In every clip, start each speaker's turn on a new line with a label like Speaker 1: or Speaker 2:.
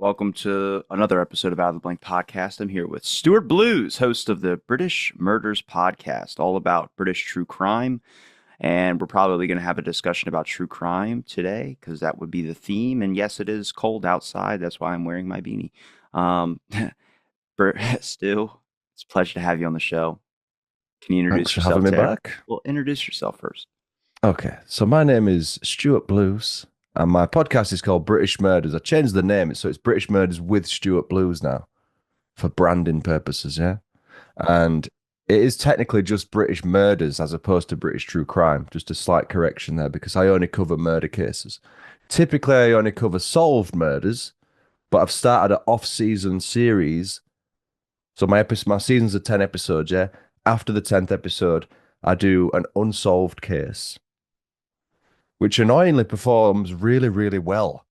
Speaker 1: Welcome to another episode of Out of the Blank Podcast. I'm here with Stuart Blues, host of the British Murders Podcast, all about British true crime. And we're probably going to have a discussion about true crime today because that would be the theme. And yes, it is cold outside. That's why I'm wearing my beanie. Um, Stu, it's a pleasure to have you on the show. Can you
Speaker 2: Thanks
Speaker 1: introduce
Speaker 2: for having
Speaker 1: yourself
Speaker 2: me
Speaker 1: to
Speaker 2: back.
Speaker 1: Well, introduce yourself first.
Speaker 2: Okay, so my name is Stuart Blues, and my podcast is called British Murders. I changed the name, so it's British Murders with Stuart Blues now for branding purposes, yeah? And it is technically just British murders as opposed to British true crime. Just a slight correction there because I only cover murder cases. Typically, I only cover solved murders, but I've started an off-season series. So my seasons are 10 episodes, yeah? After the 10th episode, I do an unsolved case, which annoyingly performs really, really well.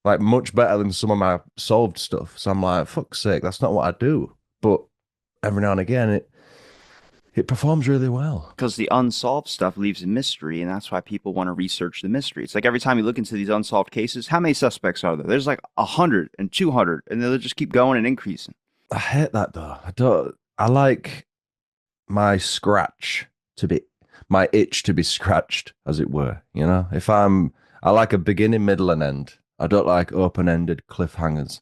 Speaker 2: Like much better than some of my solved stuff. So I'm like, fuck's sake, that's not what I do. But every now and again, it performs really well.
Speaker 1: Because the unsolved stuff leaves a mystery, and that's why people want to research the mystery. It's like every time you look into these unsolved cases, how many suspects are there? There's like 100 and 200, and they'll just keep going and increasing.
Speaker 2: I hate that though. I don't. I like my scratch to be my itch to be scratched, as it were. You know, I like a beginning, middle, and end. I don't like open-ended cliffhangers.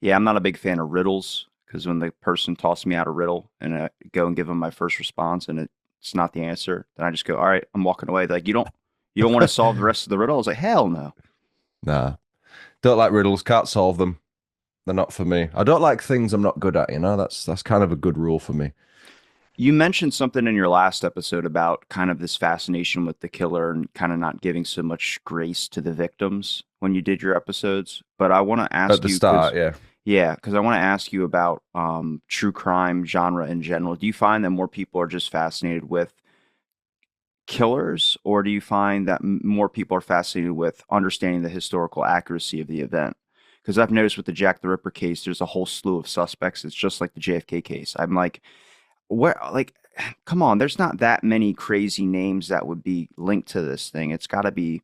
Speaker 1: Yeah, I'm not a big fan of riddles because when the person tosses me out a riddle and I go and give them my first response and it's not the answer, then I just go, all right, I'm walking away. Like, you don't want to solve the rest of the riddle? I was like, hell no.
Speaker 2: Nah, don't like riddles. Can't solve them. They're not for me. I don't like things I'm not good at. You know, that's kind of a good rule for me.
Speaker 1: You mentioned something in your last episode about kind of this fascination with the killer and kind of not giving so much grace to the victims when you did your episodes. But I want to
Speaker 2: At
Speaker 1: ask
Speaker 2: the
Speaker 1: you because,
Speaker 2: start, yeah.
Speaker 1: yeah, because I want to ask you about true crime genre in general. Do you find that more people are just fascinated with killers, or do you find that more people are fascinated with understanding the historical accuracy of the event? Because I've noticed with the Jack the Ripper case, there's a whole slew of suspects. It's just like the JFK case. I'm like, where, like, come on, there's not that many crazy names that would be linked to this thing. It's got to be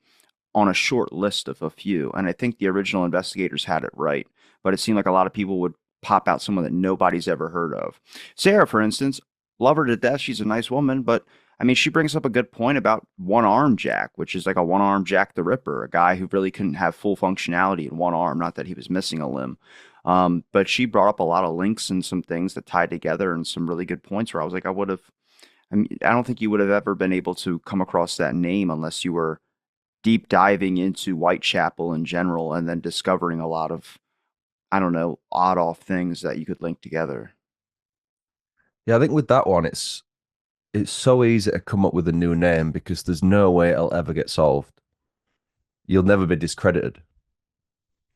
Speaker 1: on a short list of a few. And I think the original investigators had it right. But it seemed like a lot of people would pop out someone that nobody's ever heard of. Sarah, for instance, love her to death. She's a nice woman, but I mean, she brings up a good point about one arm Jack, which is like a one arm Jack the Ripper, a guy who really couldn't have full functionality in one arm. Not that he was missing a limb. But she brought up a lot of links and some things that tied together and some really good points where I was like, I mean, I don't think you would have ever been able to come across that name unless you were deep diving into Whitechapel in general and then discovering a lot of, I don't know, odd off things that you could link together.
Speaker 2: Yeah, I think with that one, it's so easy to come up with a new name because there's no way it'll ever get solved. You'll never be discredited,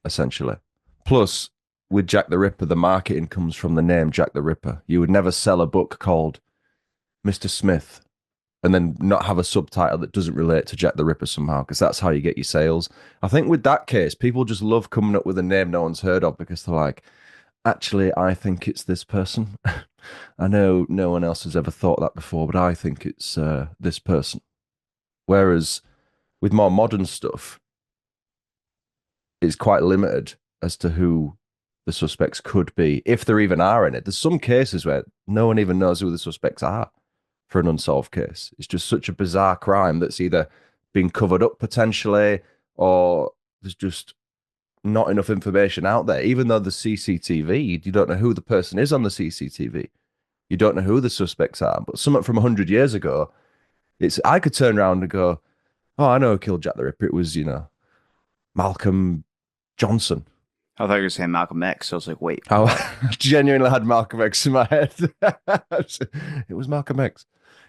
Speaker 2: essentially. Plus, with Jack the Ripper, the marketing comes from the name Jack the Ripper. You would never sell a book called Mr. Smith and then not have a subtitle that doesn't relate to Jack the Ripper somehow, because that's how you get your sales. I think with that case, people just love coming up with a name no one's heard of because they're like, actually, I think it's this person. I know no one else has ever thought that before, but I think it's this person. Whereas with more modern stuff, it's quite limited as to who the suspects could be, if there even are in it. There's some cases where no one even knows who the suspects are for an unsolved case. It's just such a bizarre crime that's either been covered up potentially or there's just not enough information out there. Even though the CCTV, you don't know who the person is on the CCTV. You don't know who the suspects are. But something from 100 years ago, I could turn around and go, oh, I know who killed Jack the Ripper. It was, Malcolm Johnson.
Speaker 1: I thought you were going to say Malcolm X. So I was like, wait,
Speaker 2: I
Speaker 1: what?
Speaker 2: genuinely had Malcolm X in my head. It was Malcolm X.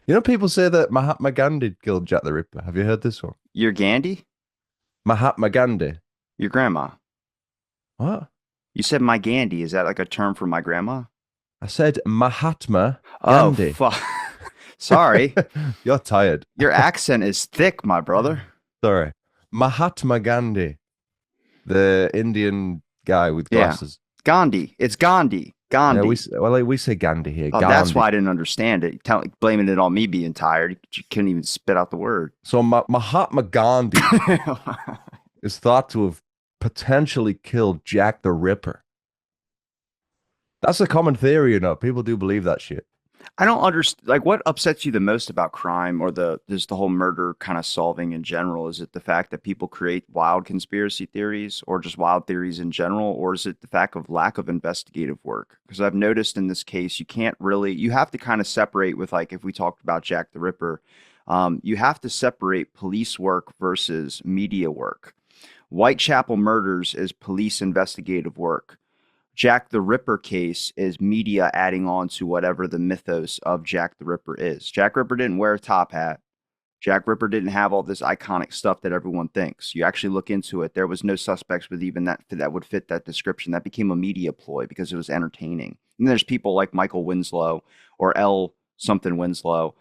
Speaker 2: You know, people say that Mahatma Gandhi killed Jack the Ripper. Have you heard this one?
Speaker 1: You're Gandhi?
Speaker 2: Mahatma Gandhi.
Speaker 1: Your grandma.
Speaker 2: What?
Speaker 1: You said my Gandhi. Is that like a term for my grandma?
Speaker 2: I said Mahatma
Speaker 1: Oh,
Speaker 2: Gandhi.
Speaker 1: fuck. Sorry.
Speaker 2: You're tired.
Speaker 1: Your accent is thick, my brother.
Speaker 2: Sorry. Mahatma Gandhi, the Indian guy with
Speaker 1: Yeah.
Speaker 2: glasses.
Speaker 1: Gandhi. It's Gandhi.
Speaker 2: Yeah,
Speaker 1: Gandhi.
Speaker 2: we say Gandhi here.
Speaker 1: Oh, that's
Speaker 2: Gandhi.
Speaker 1: why I didn't understand it. Blaming it on me being tired. You couldn't even spit out the word.
Speaker 2: So Mahatma Gandhi is thought to have potentially killed Jack the Ripper. That's a common theory, you know. People do believe that shit.
Speaker 1: I don't understand. Like, what upsets you the most about crime or just the whole murder kind of solving in general? Is it the fact that people create wild conspiracy theories, or just wild theories in general, or is it the fact of lack of investigative work? Because I've noticed in this case, you have to kind of separate with, like, if we talked about Jack the Ripper, you have to separate police work versus media work. Whitechapel murders is police investigative work. Jack the Ripper case is media adding on to whatever the mythos of Jack the Ripper is. Jack Ripper didn't wear a top hat. Jack Ripper didn't have all this iconic stuff that everyone thinks. You actually look into it, there was no suspects with even that would fit that description. That became a media ploy because it was entertaining. And there's people like Michael Winslow or L something Winslow,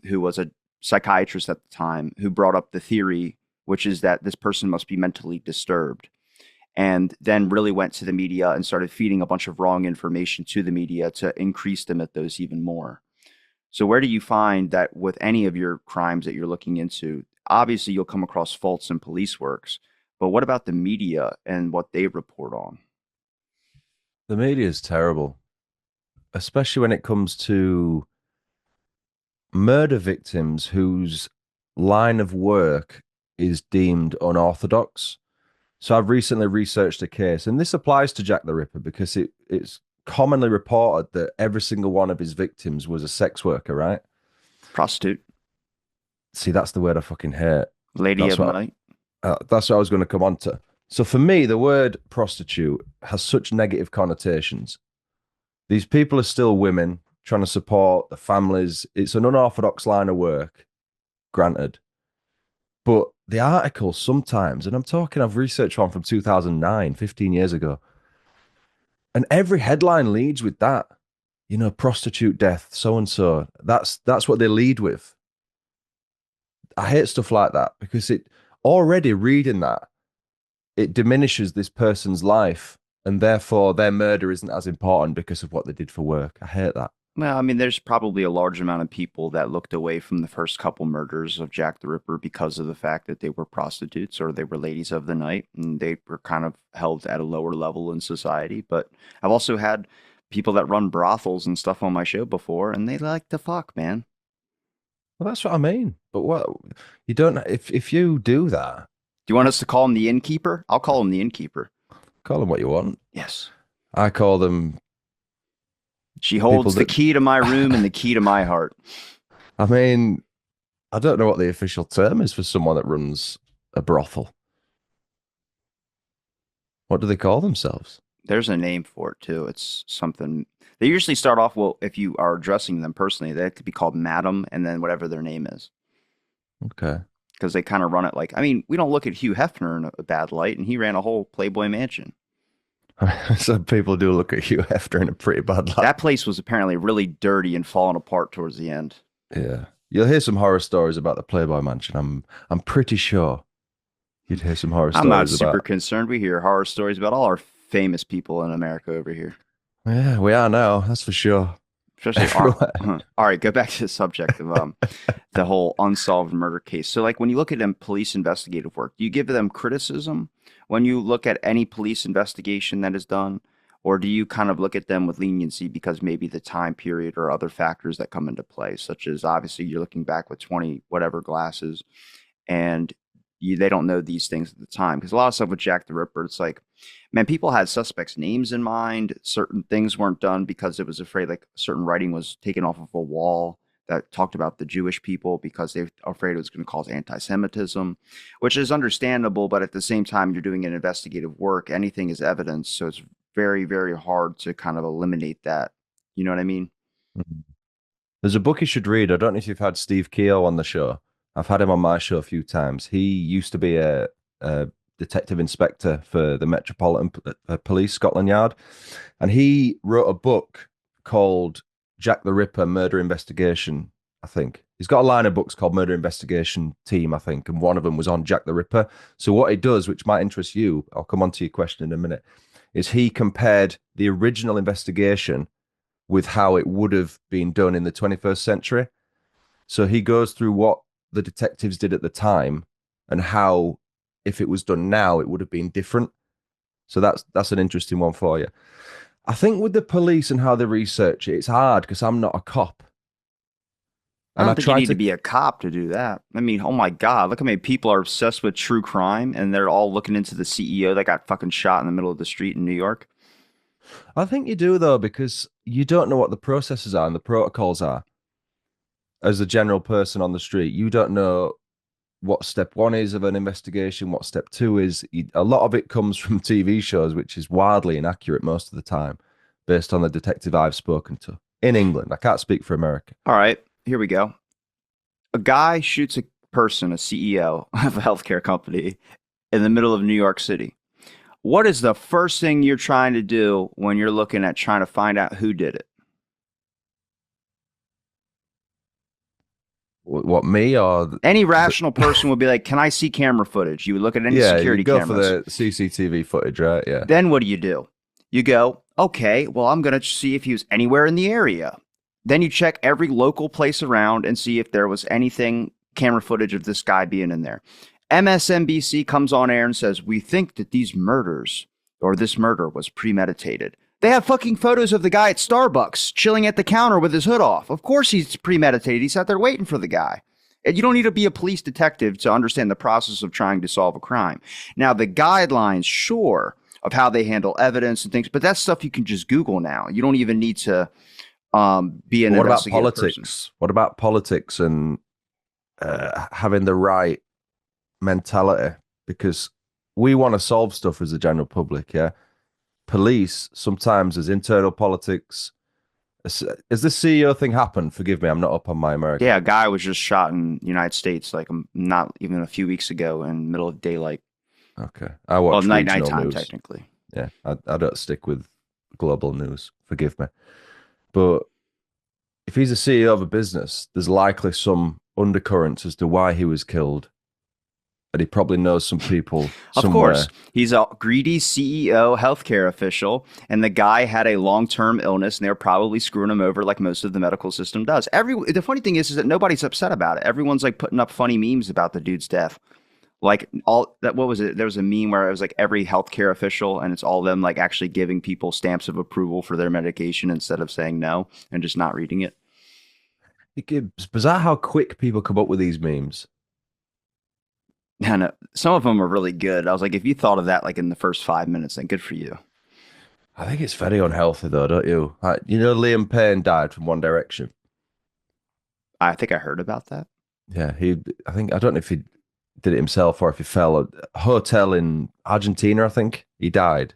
Speaker 1: who was a psychiatrist at the time, who brought up the theory, which is that this person must be mentally disturbed, and then really went to the media and started feeding a bunch of wrong information to the media to increase the mythos even more. So, where do you find that with any of your crimes that you're looking into? Obviously, you'll come across faults in police works, but what about the media and what they report on?
Speaker 2: The media is terrible, especially when it comes to murder victims whose line of work is deemed unorthodox. So I've recently researched a case, and this applies to Jack the Ripper because it's commonly reported that every single one of his victims was a sex worker, right?
Speaker 1: Prostitute,
Speaker 2: See, that's the word I fucking hate.
Speaker 1: lady
Speaker 2: That's
Speaker 1: of the
Speaker 2: what
Speaker 1: night.
Speaker 2: that's what I was going to come on to. So for me, the word prostitute has such negative connotations. These people are still women trying to support the families. It's an unorthodox line of work, granted. But the articles sometimes, and I'm talking, I've researched one from 2009, 15 years ago, and every headline leads with that. You know, prostitute death, so and so. That's what they lead with. I hate stuff like that because it already reading that it diminishes this person's life, and therefore their murder isn't as important because of what they did for work. I hate that.
Speaker 1: Well, I mean, there's probably a large amount of people that looked away from the first couple murders of Jack the Ripper because of the fact that they were prostitutes or they were ladies of the night and they were kind of held at a lower level in society. But I've also had people that run brothels and stuff on my show before, and they like to fuck, man.
Speaker 2: Well, that's what I mean. But what you don't if you do that,
Speaker 1: Do you want us to call him the innkeeper? I'll call him the innkeeper.
Speaker 2: call them what you want.
Speaker 1: Yes.
Speaker 2: I call them
Speaker 1: She
Speaker 2: people
Speaker 1: holds the
Speaker 2: that.
Speaker 1: key to my room and the key to my heart.
Speaker 2: I mean, I don't know what the official term is for someone that runs a brothel. What do they call themselves?
Speaker 1: There's a name for it too. It's something they usually start off, well, if you are addressing them personally, they could be called madam and then whatever their name is.
Speaker 2: Okay.
Speaker 1: Because they kind of run it like, I mean, we don't look at Hugh Hefner in a bad light, and he ran a whole Playboy mansion.
Speaker 2: So people do look at Hugh Hefner in a pretty bad light.
Speaker 1: That place was apparently really dirty and falling apart towards the end.
Speaker 2: Yeah. You'll hear some horror stories about the Playboy Mansion. I'm pretty sure you'd hear some horror
Speaker 1: I'm not
Speaker 2: stories
Speaker 1: super
Speaker 2: about.
Speaker 1: concerned. We hear horror stories about all our famous people in America over here.
Speaker 2: Yeah, we are now, that's for sure.
Speaker 1: Especially our,
Speaker 2: Everywhere.
Speaker 1: all right, go back to the subject of the whole unsolved murder case. So, like, when you look at them police investigative work, do you give them criticism when you look at any police investigation that is done, or do you kind of look at them with leniency because maybe the time period or other factors that come into play, such as obviously you're looking back with 20 whatever glasses, and they don't know these things at the time, because a lot of stuff with Jack the Ripper, it's like, man, people had suspects' names in mind. Certain things weren't done because it was afraid, like certain writing was taken off of a wall that talked about the Jewish people because they're afraid it was going to cause anti-Semitism, which is understandable. But at the same time, you're doing an investigative work. Anything is evidence, so it's very, very hard to kind of eliminate that. You know what I mean?
Speaker 2: There's a book you should read. I don't know if you've had Steve Keogh on the show. I've had him on my show a few times. He used to be a detective inspector for the Metropolitan Police, Scotland Yard. And he wrote a book called Jack the Ripper Murder Investigation, I think. He's got a line of books called Murder Investigation Team, I think. And one of them was on Jack the Ripper. So what he does, which might interest you, I'll come on to your question in a minute, is he compared the original investigation with how it would have been done in the 21st century. So he goes through what the detectives did at the time and how if it was done now, it would have been different. So that's an interesting one for you. I think with the police and how they research it, it's hard because I'm not a cop.
Speaker 1: I
Speaker 2: And I
Speaker 1: don't think you
Speaker 2: try
Speaker 1: need to
Speaker 2: to,
Speaker 1: be a cop to do that. I mean, oh my God, look how many people are obsessed with true crime and they're all looking into the CEO that got fucking shot in the middle of the street in New York.
Speaker 2: I think you do though, because you don't know what the processes are and the protocols are. As a general person on the street, you don't know what step one is of an investigation, what step two is. A lot of it comes from TV shows, which is wildly inaccurate most of the time, based on the detective I've spoken to in England. I can't speak for America.
Speaker 1: All right, here we go. A guy shoots a person, a CEO of a healthcare company, in the middle of New York City. What is the first thing you're trying to do when you're looking at trying to find out who did it?
Speaker 2: What, me or
Speaker 1: Any
Speaker 2: the,
Speaker 1: rational person would be like, "Can I see camera footage?" You would look at any
Speaker 2: yeah, you
Speaker 1: security
Speaker 2: go for
Speaker 1: cameras.
Speaker 2: the CCTV footage, right? Yeah.
Speaker 1: Then what do? You go, "Okay, well, I'm going to see if he was anywhere in the area." Then you check every local place around and see if there was anything camera footage of this guy being in there. MSNBC comes on air and says, "We think that these murders or this murder was premeditated." They have fucking photos of the guy at Starbucks chilling at the counter with his hood off. Of course he's premeditated. He sat there waiting for the guy. And you don't need to be a police detective to understand the process of trying to solve a crime. Now, the guidelines, sure, of how they handle evidence and things, but that's stuff you can just Google now. You don't even need to be an
Speaker 2: But what about
Speaker 1: investigative person.
Speaker 2: politics? What about politics and having the right mentality? Because we want to solve stuff as a general public, yeah. Police sometimes as internal politics. Has this CEO thing happened? Forgive me, I'm not up on my American.
Speaker 1: Yeah, a guy was just shot in the United States like not even a few weeks ago in the middle of daylight.
Speaker 2: Okay, I
Speaker 1: Well,
Speaker 2: watch regional
Speaker 1: nighttime
Speaker 2: news.
Speaker 1: technically.
Speaker 2: Yeah, I don't stick with global news. Forgive me, but if he's a CEO of a business, there's likely some undercurrents as to why he was killed, and he probably knows some people
Speaker 1: Of course,
Speaker 2: somewhere.
Speaker 1: he's a greedy CEO, healthcare official, and the guy had a long-term illness, and they're probably screwing him over like most of the medical system does. The funny thing is that nobody's upset about it. Everyone's like putting up funny memes about the dude's death. Like all that, what was it? There was a meme where it was like every healthcare official, and it's all them like actually giving people stamps of approval for their medication instead of saying no and just not reading it.
Speaker 2: It's bizarre how quick people come up with these memes.
Speaker 1: And some of them are really good. I was like, if you thought of that like in the first 5 minutes, then good for you.
Speaker 2: I think it's very unhealthy, though, don't you? You know, Liam Payne died from One Direction.
Speaker 1: I think I heard about that.
Speaker 2: Yeah, I think, I don't know if he did it himself or if he fell at a hotel in Argentina, I think. He died.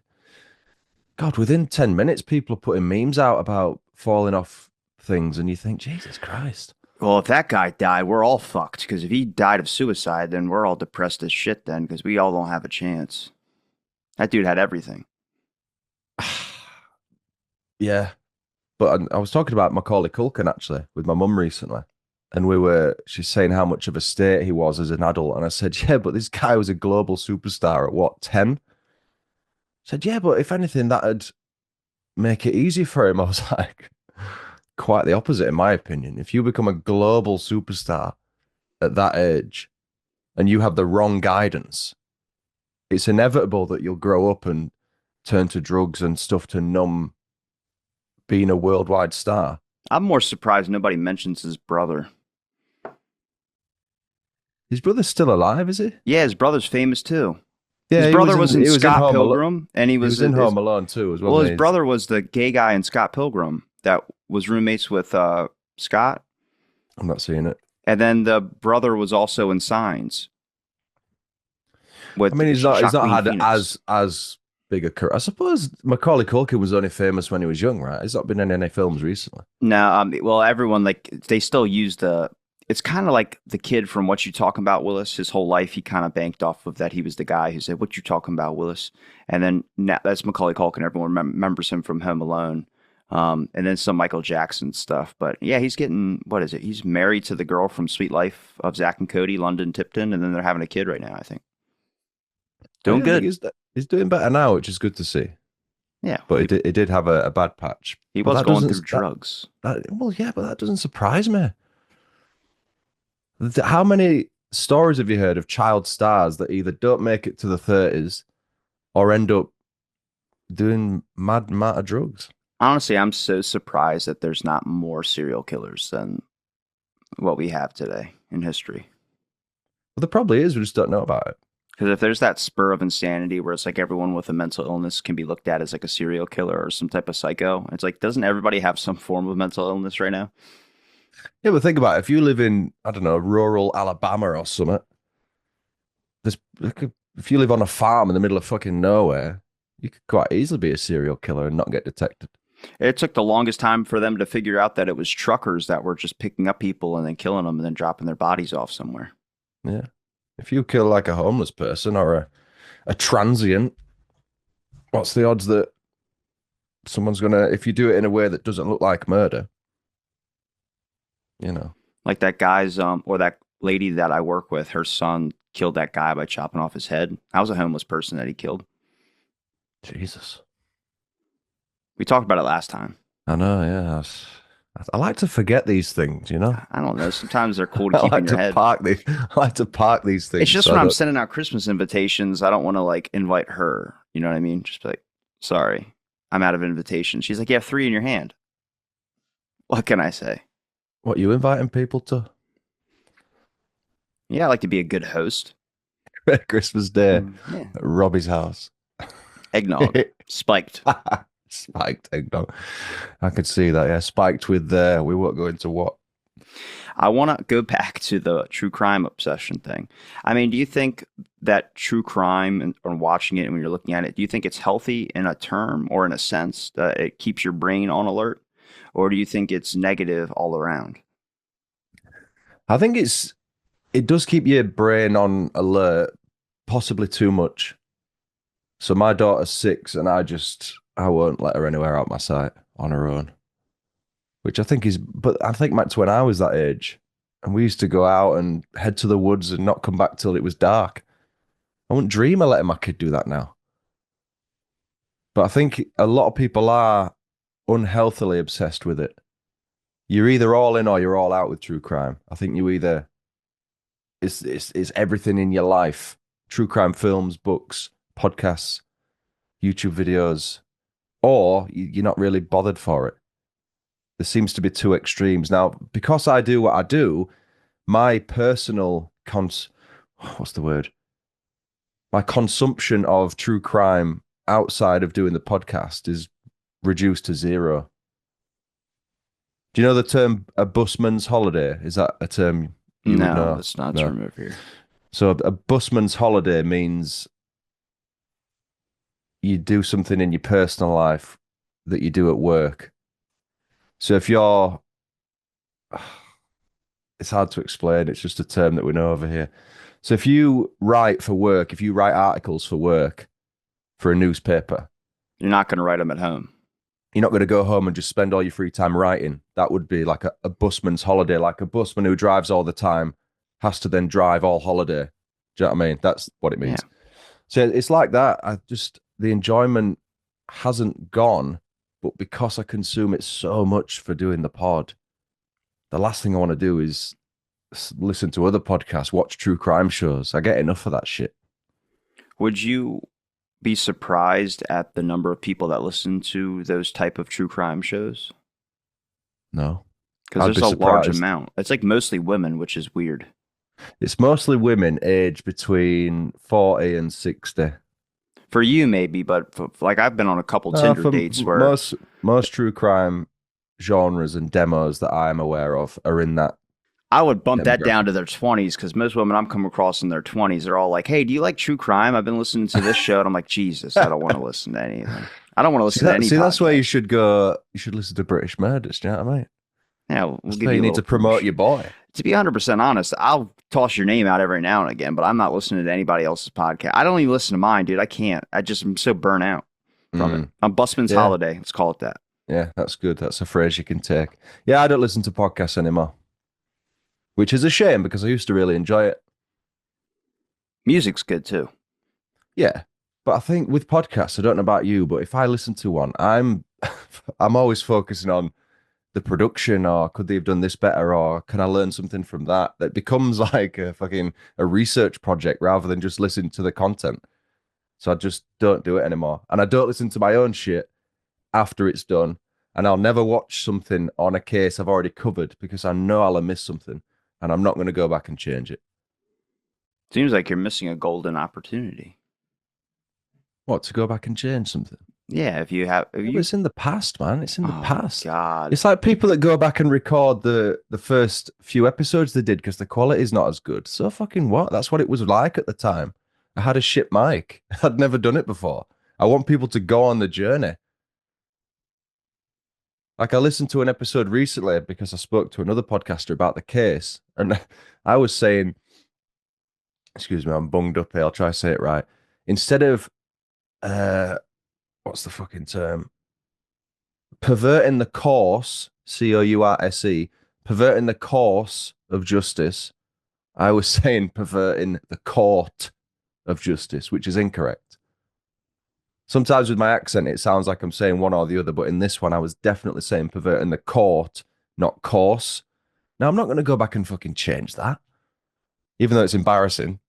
Speaker 2: God, within 10 minutes, people are putting memes out about falling off things, and you think, Jesus Christ.
Speaker 1: Well, if that guy died, we're all fucked. Because if he died of suicide, then we're all depressed as shit. Then because we all don't have a chance. That dude had everything.
Speaker 2: Yeah. But I was talking about Macaulay Culkin actually with my mum recently. And she's saying how much of a state he was as an adult. And I said, yeah, but this guy was a global superstar at what, 10? Said, yeah, but if anything, that'd make it easy for him. I was like, quite the opposite, in my opinion. If you become a global superstar at that age and you have the wrong guidance, it's inevitable that you'll grow up and turn to drugs and stuff to numb being a worldwide star.
Speaker 1: I'm more surprised nobody mentions his brother.
Speaker 2: His brother's still alive, is he?
Speaker 1: Yeah, his brother's famous too. His
Speaker 2: Yeah,
Speaker 1: brother was in
Speaker 2: he was in
Speaker 1: Scott
Speaker 2: Home Alone.
Speaker 1: Pilgrim, and he
Speaker 2: He
Speaker 1: was
Speaker 2: was in Home Alone too, as
Speaker 1: well.
Speaker 2: wasn't
Speaker 1: His
Speaker 2: he?
Speaker 1: brother was the gay guy in Scott Pilgrim that was roommates with Scott,
Speaker 2: I'm not seeing it.
Speaker 1: and then the brother was also in Signs
Speaker 2: I
Speaker 1: with
Speaker 2: mean, he's not
Speaker 1: Joaquin
Speaker 2: had
Speaker 1: Phoenix.
Speaker 2: as big a career. I suppose Macaulay Culkin was only famous when he was young, right? He's not been in any films recently.
Speaker 1: No, well, everyone like they still use the. It's kind of like the kid from What You Talking About, Willis. His whole life, he kind of banked off of that. He was the guy who said, "What you talking about, Willis?" And then now, that's Macaulay Culkin. Everyone remembers him from Home Alone, and then some Michael Jackson stuff. But yeah, he's getting what is it? He's married to the girl from Sweet Life of Zach and Cody, London Tipton, and then they're having a kid right now. I think
Speaker 2: Oh,
Speaker 1: doing
Speaker 2: yeah, I think
Speaker 1: good.
Speaker 2: he's doing better now, which is good to see.
Speaker 1: Yeah,
Speaker 2: But he did have a bad patch.
Speaker 1: he
Speaker 2: But
Speaker 1: was going through drugs.
Speaker 2: well, yeah, but that doesn't surprise me. How many? stories have you heard of child stars that either don't make it to the 30s or end up doing mad amount of drugs?
Speaker 1: Honestly, I'm so surprised that there's not more serial killers than what we have today in history.
Speaker 2: Well, there probably is. We just don't know about it.
Speaker 1: Because if there's that spur of insanity where it's like everyone with a mental illness can be looked at as like a serial killer or some type of psycho, it's like, doesn't everybody have some form of mental illness right now?
Speaker 2: Yeah, but think about it. If you live in, I don't know, rural Alabama or something, there's if you live on a farm in the middle of fucking nowhere, you could quite easily be a serial killer and not get detected.
Speaker 1: It took the longest time for them to figure out that it was truckers that were just picking up people and then killing them and then dropping their bodies off somewhere.
Speaker 2: Yeah. If you kill like a homeless person or a transient, what's the odds that someone's gonna, if you do it in a way that doesn't look like murder, you know?
Speaker 1: Like that guy's, or that lady that I work with, her son killed that guy by chopping off his head. I was a homeless person that he killed.
Speaker 2: Jesus.
Speaker 1: We talked about it last time.
Speaker 2: I know, yeah. I like to forget these things, you know?
Speaker 1: I don't know. Sometimes they're cool to
Speaker 2: I
Speaker 1: keep in
Speaker 2: like
Speaker 1: your
Speaker 2: to
Speaker 1: head.
Speaker 2: park these I like to park these
Speaker 1: It's
Speaker 2: things
Speaker 1: just
Speaker 2: so
Speaker 1: when
Speaker 2: I
Speaker 1: I'm
Speaker 2: don't.
Speaker 1: sending out Christmas invitations, I don't want to like invite her. You know what I mean? Just be like, sorry, I'm out of invitations. She's like, you have three in your hand. What can I say?
Speaker 2: What you inviting people to?
Speaker 1: Yeah, I like to be a good host.
Speaker 2: Christmas Day
Speaker 1: Yeah.
Speaker 2: at Robbie's house.
Speaker 1: Eggnog, spiked.
Speaker 2: Spiked eggnog. I could see that, yeah. Spiked with we won't go into what.
Speaker 1: I want to go back to the true crime obsession thing. I mean, do you think that true crime and or watching it and when you're looking at it, do you think it's healthy in a term or in a sense that it keeps your brain on alert? Or do you think it's negative all around?
Speaker 2: I think it does keep your brain on alert, possibly too much. So my daughter's 6 and I won't let her anywhere out my sight on her own. Which I think is, but I think back to when I was that age, and we used to go out and head to the woods and not come back till it was dark. I wouldn't dream of letting my kid do that now. But I think a lot of people are unhealthily obsessed with it. You're either all in or you're all out with true crime. I think you either it's everything in your life. True crime films, books, podcasts, YouTube videos, or you're not really bothered for it. There seems to be two extremes. Now, because I do what I do, my personal what's the word? My consumption of true crime outside of doing the podcast is reduced to zero. Do you know the term a busman's holiday? Is that a term you would
Speaker 1: No,
Speaker 2: know?
Speaker 1: it's not
Speaker 2: No.
Speaker 1: term over here.
Speaker 2: So a busman's holiday means you do something in your personal life that you do at work. So if you're, it's hard to explain. It's just a term that we know over here. So if you write for work, if you write articles for work for a newspaper,
Speaker 1: You're not going to write them at home.
Speaker 2: you're not going to go home and just spend all your free time writing. That would be like a busman's holiday. Like a busman who drives all the time has to then drive all holiday. Do you know what I mean? That's what it
Speaker 1: Yeah.
Speaker 2: means. So it's like that. The enjoyment hasn't gone, but because I consume it so much for doing the pod, the last thing I want to do is listen to other podcasts, watch true crime shows. I get enough of that shit.
Speaker 1: Would you be surprised at the number of people that listen to those type of true crime shows?
Speaker 2: No,
Speaker 1: Because
Speaker 2: I'd
Speaker 1: there's
Speaker 2: be
Speaker 1: a large
Speaker 2: surprised.
Speaker 1: amount. It's like mostly women, which is weird.
Speaker 2: It's mostly women aged between 40 and 60.
Speaker 1: For you, maybe, but like I've been on a couple Tinder
Speaker 2: For
Speaker 1: dates where
Speaker 2: most true crime genres and demos that I am aware of are in that
Speaker 1: I would bump that down
Speaker 2: demographic.
Speaker 1: to their 20s because most women I'm coming across in their 20s are all like, hey, do you like true crime? I've been listening to this show. And I'm like, Jesus, I don't want to listen to anything. I don't want to listen to any
Speaker 2: That's where you
Speaker 1: podcast.
Speaker 2: should go. You should listen to British Murders. Do you know what I mean?
Speaker 1: Yeah, we'll
Speaker 2: That's
Speaker 1: give
Speaker 2: where
Speaker 1: you
Speaker 2: you
Speaker 1: a
Speaker 2: need
Speaker 1: little
Speaker 2: to promote
Speaker 1: promotion.
Speaker 2: your boy.
Speaker 1: To be 100% honest, I'll toss your name out every now and again, but I'm not listening to anybody else's podcast. I don't even listen to mine, dude. I can't. I'm so burnt out from it.
Speaker 2: Mm,
Speaker 1: I'm Busman's
Speaker 2: yeah,
Speaker 1: holiday. Let's call it that.
Speaker 2: yeah, that's good. That's a phrase you can take. Yeah, I don't listen to podcasts anymore, which is a shame because I used to really enjoy it.
Speaker 1: Music's good too.
Speaker 2: Yeah, but I think with podcasts, I don't know about you, but if I listen to one, I'm I'm always focusing on the production, or could they have done this better, or can I learn something from that? That becomes like a fucking a research project rather than just listening to the content. So I just don't do it anymore. And I don't listen to my own shit after it's done. And I'll never watch something on a case I've already covered because I know I'll have missed something and I'm not going to go back and change it.
Speaker 1: Seems like you're missing a golden opportunity.
Speaker 2: What, to go back and change something?
Speaker 1: Yeah, if you have, if
Speaker 2: Yeah, but
Speaker 1: you,
Speaker 2: it's in the past, man. It's in the
Speaker 1: oh
Speaker 2: past.
Speaker 1: God.
Speaker 2: It's like people that go back and record the first few episodes they did because the quality is not as good. So fucking what? That's what it was like at the time. I had a shit mic. I'd never done it before. I want people to go on the journey. Like I listened to an episode recently because I spoke to another podcaster about the case, and I was saying, excuse me, I'm bunged up here. I'll try to say it right. Instead of what's the fucking term? Perverting the course, course, perverting the course of justice. I was saying perverting the court of justice, which is incorrect. Sometimes with my accent, it sounds like I'm saying one or the other, but in this one, I was definitely saying perverting the court, not course. Now, I'm not going to go back and fucking change that, even though it's embarrassing.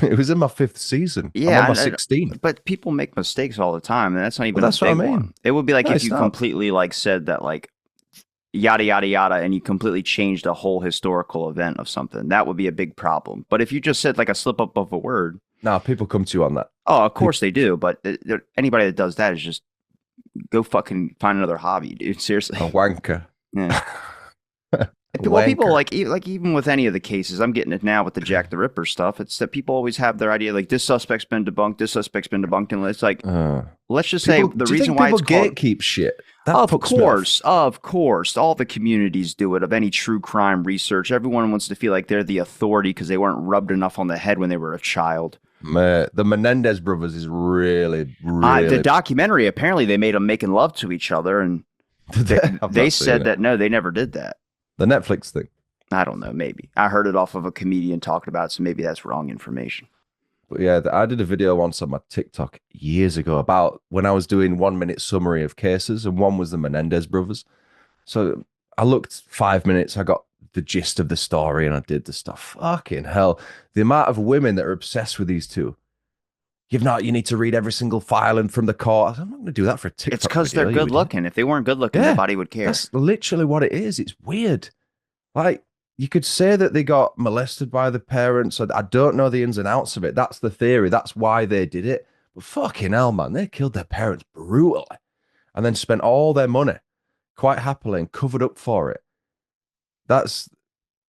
Speaker 2: It was in my fifth season. I'm
Speaker 1: Yeah,
Speaker 2: on my 16th.
Speaker 1: but people make mistakes all the time, and that's not
Speaker 2: Well,
Speaker 1: even a
Speaker 2: that's what I
Speaker 1: big
Speaker 2: mean.
Speaker 1: one. It would be like
Speaker 2: No,
Speaker 1: if
Speaker 2: it's
Speaker 1: you
Speaker 2: not.
Speaker 1: completely like said that like yada yada yada, and you completely changed a whole historical event of something. That would be a big problem. But if you just said like a slip up of a word,
Speaker 2: Now, people come to you on that.
Speaker 1: oh, of
Speaker 2: People,
Speaker 1: course they do. But anybody that does that is just go fucking find another hobby, dude. Seriously.
Speaker 2: a wanker.
Speaker 1: Yeah.
Speaker 2: A
Speaker 1: Well, people
Speaker 2: wanker.
Speaker 1: like even with any of the cases, I'm getting it now with the Jack the Ripper stuff. It's that people always have their idea like this suspect's been debunked, this suspect's been debunked, and it's like
Speaker 2: Uh,
Speaker 1: let's just say
Speaker 2: people,
Speaker 1: the
Speaker 2: do you
Speaker 1: reason
Speaker 2: think
Speaker 1: why
Speaker 2: people
Speaker 1: it's called.
Speaker 2: gatekeep shit? That fucks me off.
Speaker 1: Of course, all the communities do it of any true crime research. Everyone wants to feel like they're the authority because they weren't rubbed enough on the head when they were a child.
Speaker 2: The Menendez brothers is really,
Speaker 1: The
Speaker 2: really.
Speaker 1: documentary apparently they made them making love to each other, and they
Speaker 2: I've
Speaker 1: they
Speaker 2: not seen
Speaker 1: said
Speaker 2: it.
Speaker 1: that no, they never did that.
Speaker 2: The Netflix thing.
Speaker 1: I don't know, maybe I heard it off of a comedian talking about it, so maybe that's wrong information.
Speaker 2: But yeah, I did a video once on my TikTok years ago about when I was doing 1 minute summary of cases, and one was the Menendez brothers. So I looked 5 minutes, I got the gist of the story, and I did the stuff. Fucking hell. The amount of women that are obsessed with these two. You need to read every single file and from the court. I'm not going to do that for a
Speaker 1: It's
Speaker 2: TikTok
Speaker 1: because
Speaker 2: video,
Speaker 1: they're
Speaker 2: you
Speaker 1: good
Speaker 2: idiot.
Speaker 1: looking. If they weren't good looking,
Speaker 2: Yeah,
Speaker 1: nobody would care.
Speaker 2: that's literally what it is. It's weird. Like, you could say that they got molested by the parents. I don't know the ins and outs of it. That's the theory. That's why they did it. But fucking hell, man, they killed their parents brutally and then spent all their money quite happily and covered up for it. That's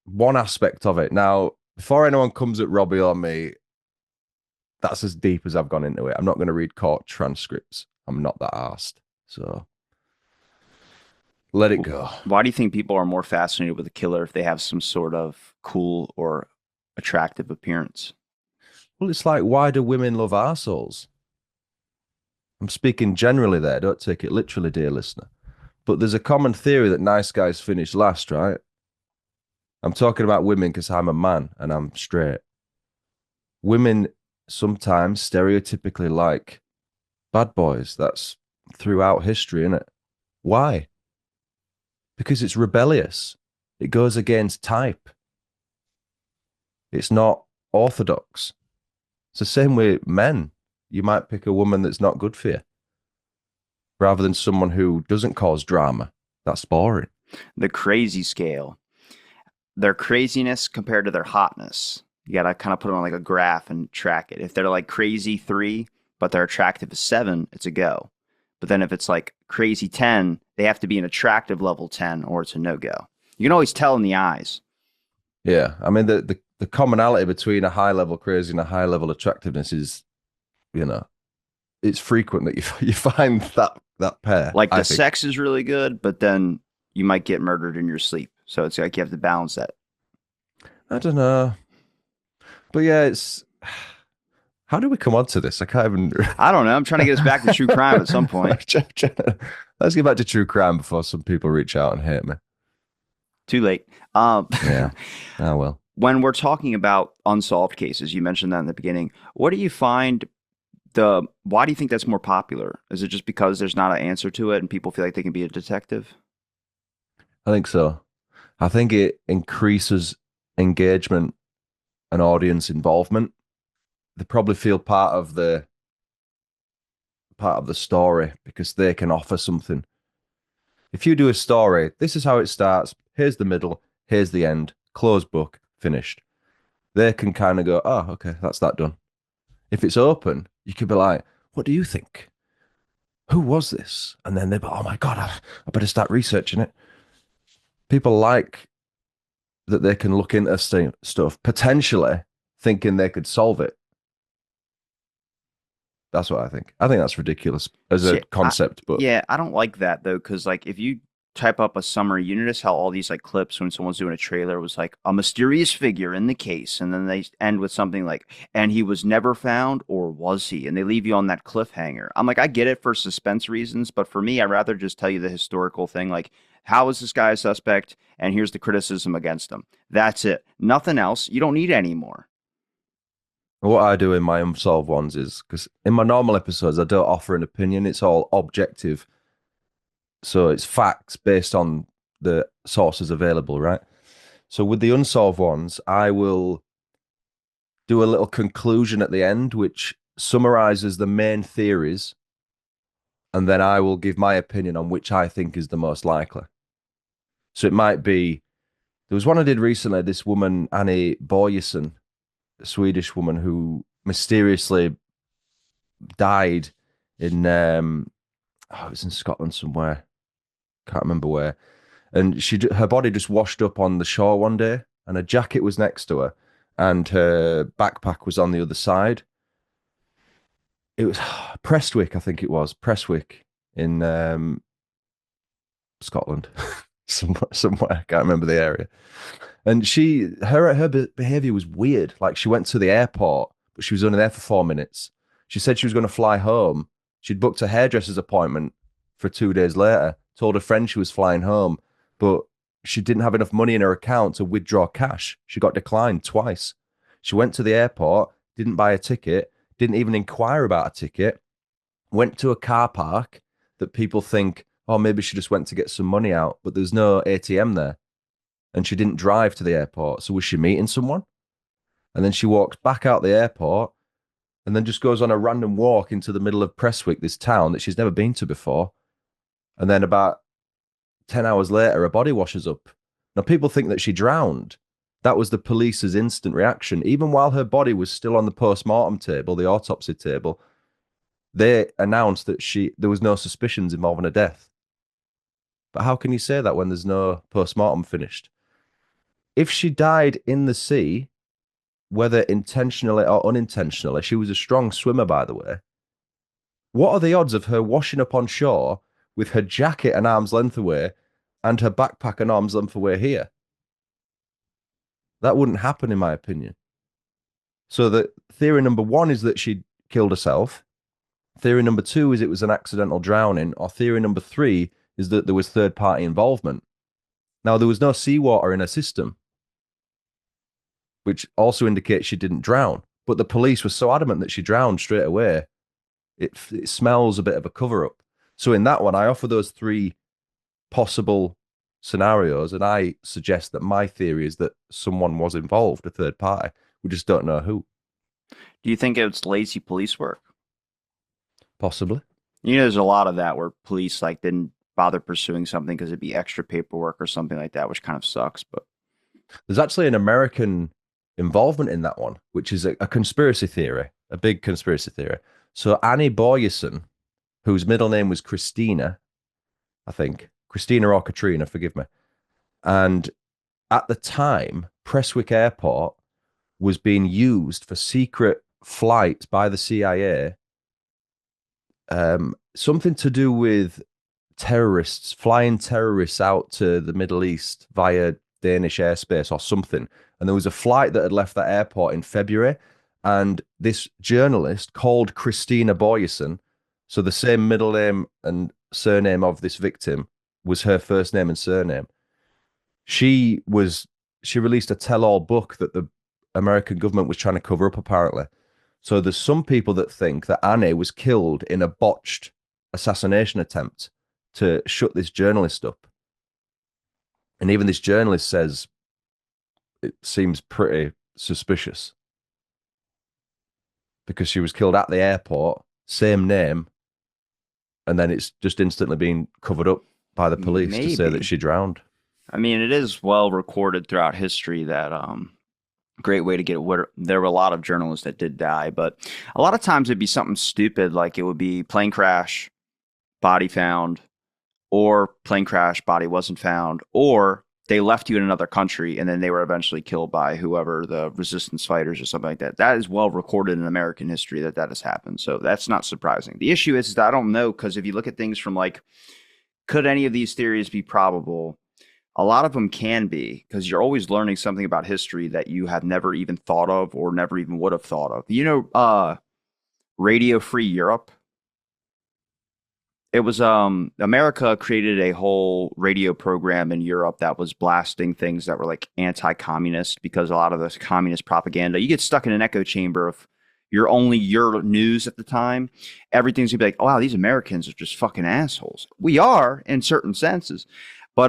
Speaker 2: one aspect of it. Now, before anyone comes at Robbie or me, that's as deep as I've gone into it. I'm not going to read court transcripts. I'm not that arsed. So let it go.
Speaker 1: Why do you think people are more fascinated with a killer if they have some sort of cool or attractive appearance?
Speaker 2: Well, it's like, why do women love arseholes? I'm speaking generally there. Don't take it literally, dear listener. But there's a common theory that nice guys finish last, right? I'm talking about women because I'm a man and I'm straight. Women sometimes stereotypically like bad boys. That's throughout history, isn't it? Why? Because it's rebellious. It goes against type. It's not orthodox. It's the same with men. You might pick a woman that's not good for you rather than someone who doesn't cause drama. That's boring.
Speaker 1: The crazy scale, their craziness compared to their hotness. You got to kind of put it on like a graph and track it. If they're like crazy 3, but they're attractive as 7, it's a go. But then if it's like crazy 10, they have to be an attractive level 10 or it's a no go. You can always tell in the eyes.
Speaker 2: Yeah. I mean, the commonality between a high level crazy and a high level attractiveness is, you know, it's frequent that you find that pair,
Speaker 1: Like
Speaker 2: I
Speaker 1: the
Speaker 2: think.
Speaker 1: sex is really good, but then you might get murdered in your sleep. So it's like you have to balance that.
Speaker 2: I don't know. But yeah, it's how do we come on to this? I can't even.
Speaker 1: I don't know. I'm trying to get us back to true crime at some point.
Speaker 2: Let's get back to true crime before some people reach out and hate me.
Speaker 1: Too late.
Speaker 2: Yeah. Oh well.
Speaker 1: When we're talking about unsolved cases, you mentioned that in the beginning. What do you find why do you think that's more popular? Is it just because there's not an answer to it and people feel like they can be a detective?
Speaker 2: I think so. I think it increases engagement and audience involvement. They probably feel part of the story because they can offer something. If you do a story, this is how it starts. Here's the middle. Here's the end. Close book. Finished. They can kind of go, oh, okay, that's that done. If it's open, you could be like, what do you think? Who was this? And then they'd be, oh my God, I better start researching it. People like that they can look into stuff, potentially thinking they could solve it. That's what I think. I think that's ridiculous as a
Speaker 1: See,
Speaker 2: concept, but
Speaker 1: yeah, I don't like that though, because like if you type up a summary, you notice how all these like clips when someone's doing a trailer was like a mysterious figure in the case, and then they end with something like, and he was never found, or was he? And they leave you on that cliffhanger. I'm like, I get it for suspense reasons, but for me, I'd rather just tell you the historical thing, like, how is this guy a suspect? And here's the criticism against him. That's it. Nothing else. You don't need any more.
Speaker 2: what I do in my unsolved ones is because in my normal episodes, I don't offer an opinion. It's all objective. So it's facts based on the sources available, right? So with the unsolved ones, I will do a little conclusion at the end, which summarizes the main theories. And then I will give my opinion on which I think is the most likely. So it might be there was one I did recently, this woman, Annie Boyesen, a Swedish woman who mysteriously died in it was in Scotland somewhere. Can't remember where. And her body just washed up on the shore one day, and her jacket was next to her, and her backpack was on the other side. It was Prestwick, I think it was Prestwick in Scotland, somewhere. I can't remember the area. And her behavior was weird. Like she went to the airport, but she was only there for 4 minutes. She said she was going to fly home. She'd booked a hairdresser's appointment for 2 days later. Told her friend she was flying home, but she didn't have enough money in her account to withdraw cash. She got declined twice. She went to the airport, didn't buy a ticket, didn't even inquire about a ticket. Went to a car park that people think, oh, maybe she just went to get some money out, but there's no ATM there and she didn't drive to the airport. So was she meeting someone? And then she walks back out the airport and then just goes on a random walk into the middle of Prestwick, this town that she's never been to before. And then about 10 hours later, her body washes up. Now, people think that she drowned. That was the police's instant reaction. Even while her body was still on the post-mortem table, the autopsy table, they announced that there was no suspicions involving her death. But how can you say that when there's no post-mortem finished? If she died in the sea, whether intentionally or unintentionally, she was a strong swimmer, by the way. What are the odds of her washing up on shore with her jacket an arm's length away and her backpack an arm's length away here? That wouldn't happen, in my opinion. So, the theory number one is that she killed herself. Theory number two is it was an accidental drowning. Or theory number three is that there was third party involvement. Now, there was no seawater in her system, which also indicates she didn't drown. But the police were so adamant that she drowned straight away. It smells a bit of a cover up. So in that one, I offer those three possible scenarios, and I suggest that my theory is that someone was involved, a third party. We just don't know who.
Speaker 1: Do you think it's lazy police work?
Speaker 2: Possibly.
Speaker 1: You know, there's a lot of that where police like didn't bother pursuing something because it'd be extra paperwork or something like that, which kind of sucks. But
Speaker 2: There's actually an American involvement in that one, which is a conspiracy theory, a big conspiracy theory. So Annie Boyesen, whose middle name was Christina, I think, Christina or Katrina, forgive me. And at the time, Prestwick Airport was being used for secret flights by the CIA, something to do with terrorists, flying terrorists out to the Middle East via Danish airspace or something. And there was a flight that had left that airport in February. And this journalist called Christina Boyesen, so the same middle name and surname of this victim was her first name and surname. She was she released a tell-all book that the American government was trying to cover up, apparently. So there's some people that think that Annie was killed in a botched assassination attempt to shut this journalist up. And even this journalist says it seems pretty suspicious because she was killed at the airport, same name, and then it's just instantly been covered up by the police to say that
Speaker 1: Maybe.
Speaker 2: she drowned.
Speaker 1: I mean, it is well recorded throughout history that great way to get it. There were a lot of journalists that did die, but a lot of times it'd be something stupid, like it would be plane crash, body found, or plane crash, body wasn't found, or they left you in another country and then they were eventually killed by whoever, the resistance fighters or something like that. That is well recorded in American history that that has happened. So that's not surprising. The issue is that I don't know, because if you look at things from like, could any of these theories be probable? A lot of them can be, because you're always learning something about history that you have never even thought of or never even would have thought of. Radio Free Europe. It was America created a whole radio program in Europe that was blasting things that were like anti-communist, because a lot of this communist propaganda, you get stuck in an echo chamber of your news at the time. Everything's gonna be like, oh wow, these Americans are just fucking assholes. We are in certain senses. But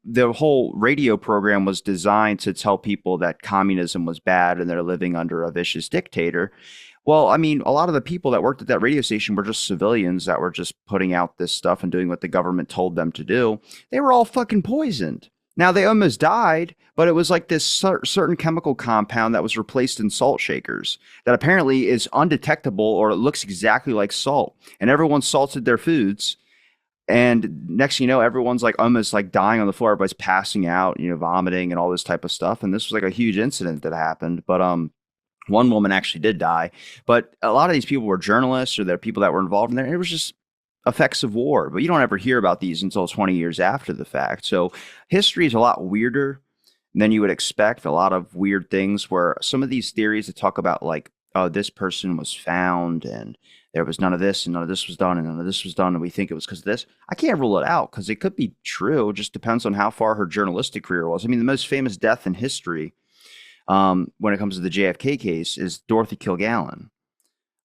Speaker 1: the whole radio program was designed to tell people that communism was bad and they're living under a vicious dictator. Well, I mean, a lot of the people that worked at that radio station were just civilians that were just putting out this stuff and doing what the government told them to do. They were all fucking poisoned. Now, they almost died, but it was like this certain chemical compound that was replaced in salt shakers that apparently is undetectable, or it looks exactly like salt. And everyone salted their foods. And next thing you know, everyone's like almost like dying on the floor. Everybody's passing out, vomiting and all this type of stuff. And this was like a huge incident that happened. But one woman actually did die, but a lot of these people were journalists, or they're people that were involved in there. It was just effects of war, but you don't ever hear about these until 20 years after the fact. So history is a lot weirder than you would expect. A lot of weird things where some of these theories that talk about like, oh, this person was found and there was none of this and none of this was done and none of this was done, and we think it was because of this. I can't rule it out because it could be true. It just depends on how far her journalistic career was. I mean, the most famous death in history, when it comes to the JFK case, is Dorothy Kilgallen.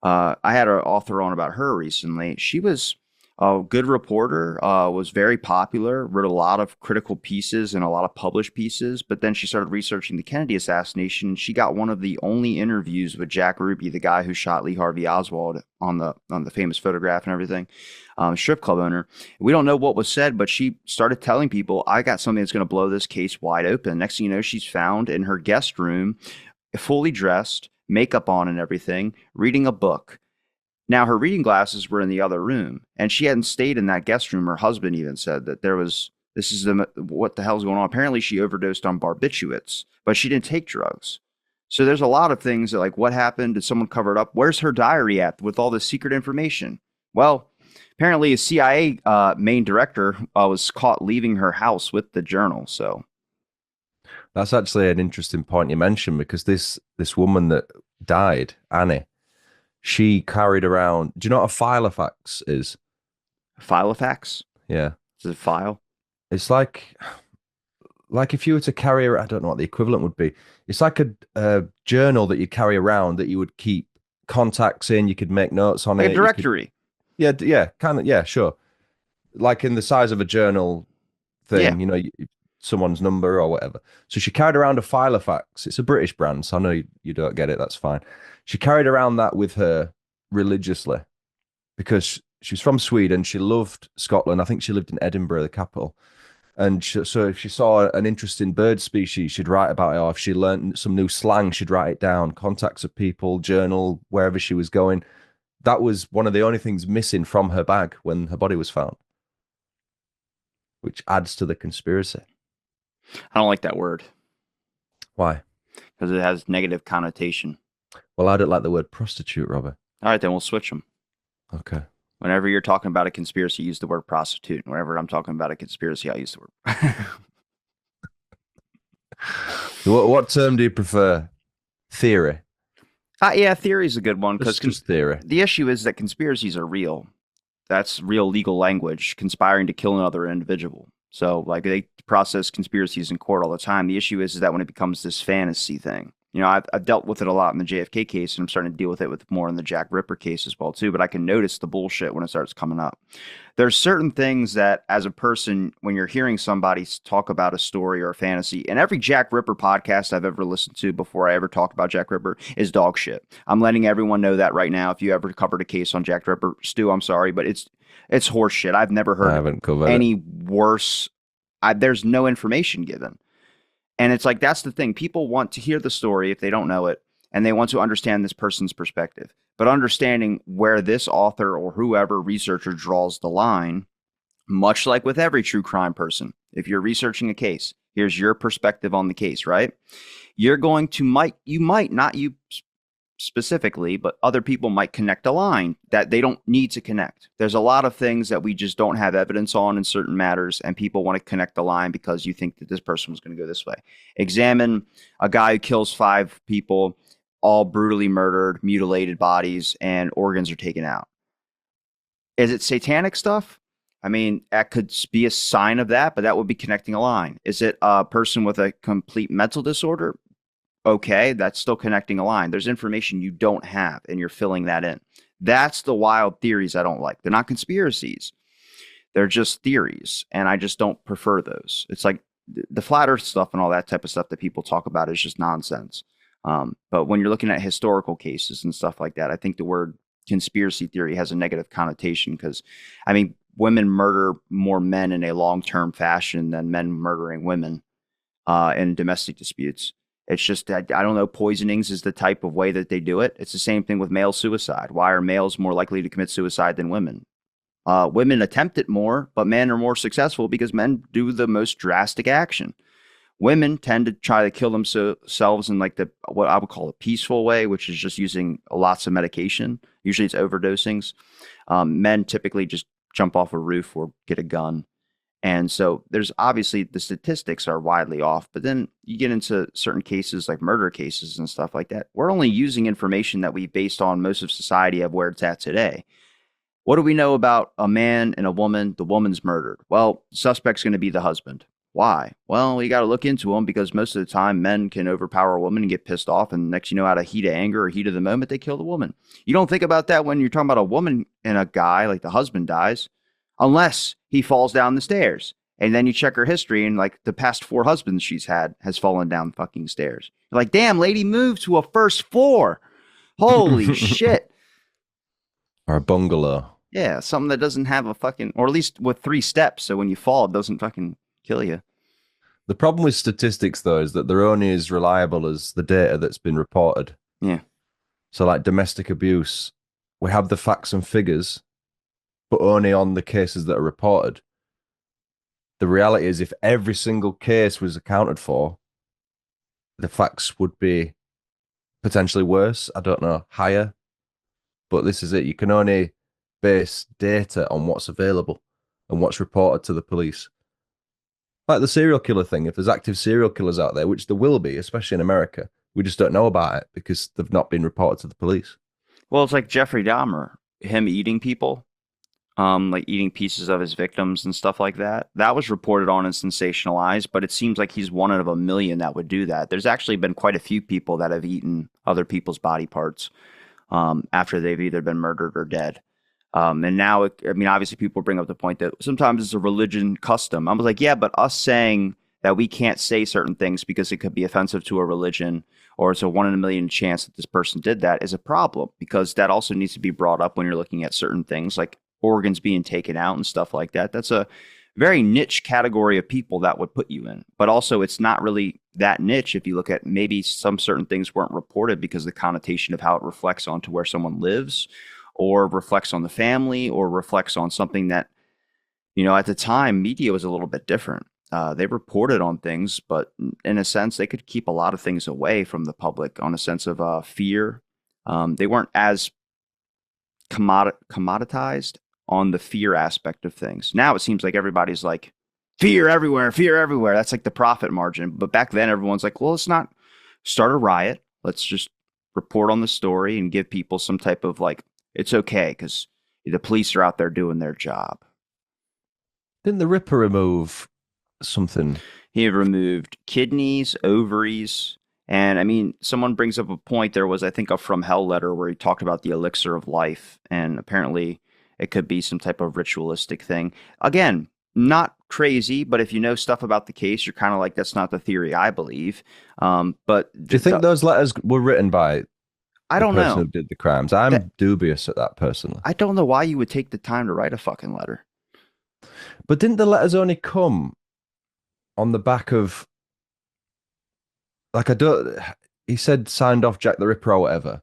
Speaker 1: I had an author on about her recently. She was a good reporter, was very popular, wrote a lot of critical pieces and a lot of published pieces. But then she started researching the Kennedy assassination. She got one of the only interviews with Jack Ruby, the guy who shot Lee Harvey Oswald on the famous photograph and everything, strip club owner. We don't know what was said, but she started telling people, I got something that's going to blow this case wide open. Next thing you know, she's found in her guest room, fully dressed, makeup on and everything, reading a book. Now, her reading glasses were in the other room, and she hadn't stayed in that guest room. Her husband even said that what the hell's going on? Apparently, she overdosed on barbiturates, but she didn't take drugs. So there's a lot of things that, like, what happened? Did someone cover it up? Where's her diary at with all this secret information? Well, apparently, a CIA main director was caught leaving her house with the journal. So
Speaker 2: That's actually an interesting point you mentioned because this woman that died, Annie, she carried around. Do you know what a filofax is?
Speaker 1: Filofax?
Speaker 2: Yeah,
Speaker 1: Is it a file?
Speaker 2: it's like if you were to carry, I don't know what the equivalent would be. It's like a journal that you carry around that you would keep contacts in. You could make notes on
Speaker 1: Like a
Speaker 2: it. You could,
Speaker 1: directory.
Speaker 2: yeah, yeah, kind of, yeah, sure. Like in the size of a journal
Speaker 1: Yeah.
Speaker 2: thing, someone's number or whatever. So she carried around a Filofax. It's a British brand, so I know you don't get it. That's fine. She carried around that with her religiously because she's from Sweden. She loved Scotland. I think she lived in Edinburgh, the capital. And so if she saw an interesting bird species, she'd write about it. Or if she learned some new slang, she'd write it down. Contacts of people, journal, wherever she was going. That was one of the only things missing from her bag when her body was found, which adds to the conspiracy.
Speaker 1: I don't like that word
Speaker 2: Why?
Speaker 1: because it has negative connotation.
Speaker 2: Well, I don't like the word prostitute, Robert.
Speaker 1: All right, then we'll switch them.
Speaker 2: Okay.
Speaker 1: Whenever you're talking about a conspiracy, use the word prostitute. And whenever I'm talking about a conspiracy, I use the word.
Speaker 2: What term do you prefer? Theory.
Speaker 1: Yeah, theory is a good one
Speaker 2: It's
Speaker 1: because
Speaker 2: just theory.
Speaker 1: the issue is that conspiracies are real. That's real legal language, conspiring to kill another individual. So, like, they process conspiracies in court all the time. The issue is that when it becomes this fantasy thing, I've dealt with it a lot in the JFK case, and I'm starting to deal with it with more in the Jack Ripper case as well too. But I can notice the bullshit when it starts coming up. There's certain things that, as a person, when you're hearing somebody talk about a story or a fantasy, and every Jack Ripper podcast I've ever listened to before I ever talked about Jack Ripper is dog shit. I'm letting everyone know that right now. If you ever covered a case on Jack Ripper, Stu, I'm sorry, but it's horse shit. I've never
Speaker 2: I
Speaker 1: heard
Speaker 2: haven't covered it.
Speaker 1: any worse. There's no information given. And it's like, that's the thing. People want to hear the story if they don't know it, and they want to understand this person's perspective. But understanding where this author or whoever researcher draws the line, much like with every true crime person, if you're researching a case, here's your perspective on the case, right? You're going to you might not you specifically, but other people might connect a line that they don't need to connect. There's a lot of things that we just don't have evidence on in certain matters, and people want to connect the line because you think that this person was going to go this way. Examine a guy who kills 5 people, all brutally murdered, mutilated bodies, and organs are taken out. Is it satanic stuff? I mean, that could be a sign of that, but that would be connecting a line. Is it a person with a complete mental disorder? Okay, that's still connecting a line. There's information you don't have, and you're filling that in. That's the wild theories I don't like. They're not conspiracies. They're just theories, and I just don't prefer those. It's like the flat earth stuff and all that type of stuff that people talk about is just nonsense. But when you're looking at historical cases and stuff like that, I think the word conspiracy theory has a negative connotation because, I mean, women murder more men in a long-term fashion than men murdering women in domestic disputes. It's just, I don't know, poisonings is the type of way that they do it. It's the same thing with male suicide. Why are males more likely to commit suicide than women? Women attempt it more, but men are more successful because men do the most drastic action. Women tend to try to kill themselves in like what I would call a peaceful way, which is just using lots of medication. Usually it's overdosings. Men typically just jump off a roof or get a gun. And so there's obviously the statistics are widely off, but then you get into certain cases like murder cases and stuff like that. We're only using information that we based on most of society of where it's at today. What do we know about a man and a woman? The woman's murdered. Well, the suspect's going to be the husband. Why? Well, you got to look into them because most of the time men can overpower a woman and get pissed off. And next, you know, out of heat of anger or heat of the moment, they kill the woman. You don't think about that when you're talking about a woman and a guy, like the husband dies, unless he falls down the stairs. And then you check her history, and like the past 4 husbands she's had has fallen down fucking stairs. You're like, damn, lady, move to a first floor. Holy shit.
Speaker 2: Or a bungalow.
Speaker 1: Yeah, something that doesn't have a fucking, or at least with 3 steps. So when you fall, it doesn't fucking kill you.
Speaker 2: The problem with statistics, though, is that they're only as reliable as the data that's been reported.
Speaker 1: Yeah.
Speaker 2: So, like domestic abuse, we have the facts and figures, but only on the cases that are reported. The reality is, if every single case was accounted for, the facts would be potentially worse. I don't know, higher. But this is it. You can only base data on what's available and what's reported to the police. Like the serial killer thing, if there's active serial killers out there, which there will be, especially in America, we just don't know about it because they've not been reported to the police.
Speaker 1: Well, it's like Jeffrey Dahmer, him eating people, like eating pieces of his victims and stuff like that. That was reported on and sensationalized, but it seems like he's one of a million that would do that. There's actually been quite a few people that have eaten other people's body parts after they've either been murdered or dead. And now, I mean, obviously people bring up the point that sometimes it's a religion custom. I was like, yeah, but us saying that we can't say certain things because it could be offensive to a religion or it's a 1 in a million chance that this person did that is a problem because that also needs to be brought up when you're looking at certain things like organs being taken out and stuff like that. That's a very niche category of people that would put you in. But also, it's not really that niche if you look at maybe some certain things weren't reported because the connotation of how it reflects onto where someone lives or reflects on the family or reflects on something that, you know, at the time, media was a little bit different. They reported on things, but in a sense, they could keep a lot of things away from the public on a sense of fear. They weren't as commoditized on the fear aspect of things. Now it seems like everybody's like, fear everywhere, fear everywhere. That's like the profit margin. But back then, everyone's like, well, let's not start a riot. Let's just report on the story and give people some type of like, it's okay because the police are out there doing their job.
Speaker 2: Didn't the Ripper remove something?
Speaker 1: He removed kidneys, ovaries, And I mean, someone brings up a point. There was, I think, a From Hell letter where he talked about the elixir of life, and apparently it could be some type of ritualistic thing. Again, not crazy, but if you know stuff about the case, you're kind of like, that's not the theory I believe. But
Speaker 2: Do you think those letters were written by
Speaker 1: I
Speaker 2: the
Speaker 1: don't
Speaker 2: person
Speaker 1: know
Speaker 2: who did the crimes?
Speaker 1: that.
Speaker 2: I'm dubious at that personally.
Speaker 1: I don't know why you would take the time to write a fucking letter.
Speaker 2: But didn't the letters only come on the back of like I don't he said signed off Jack the Ripper or whatever.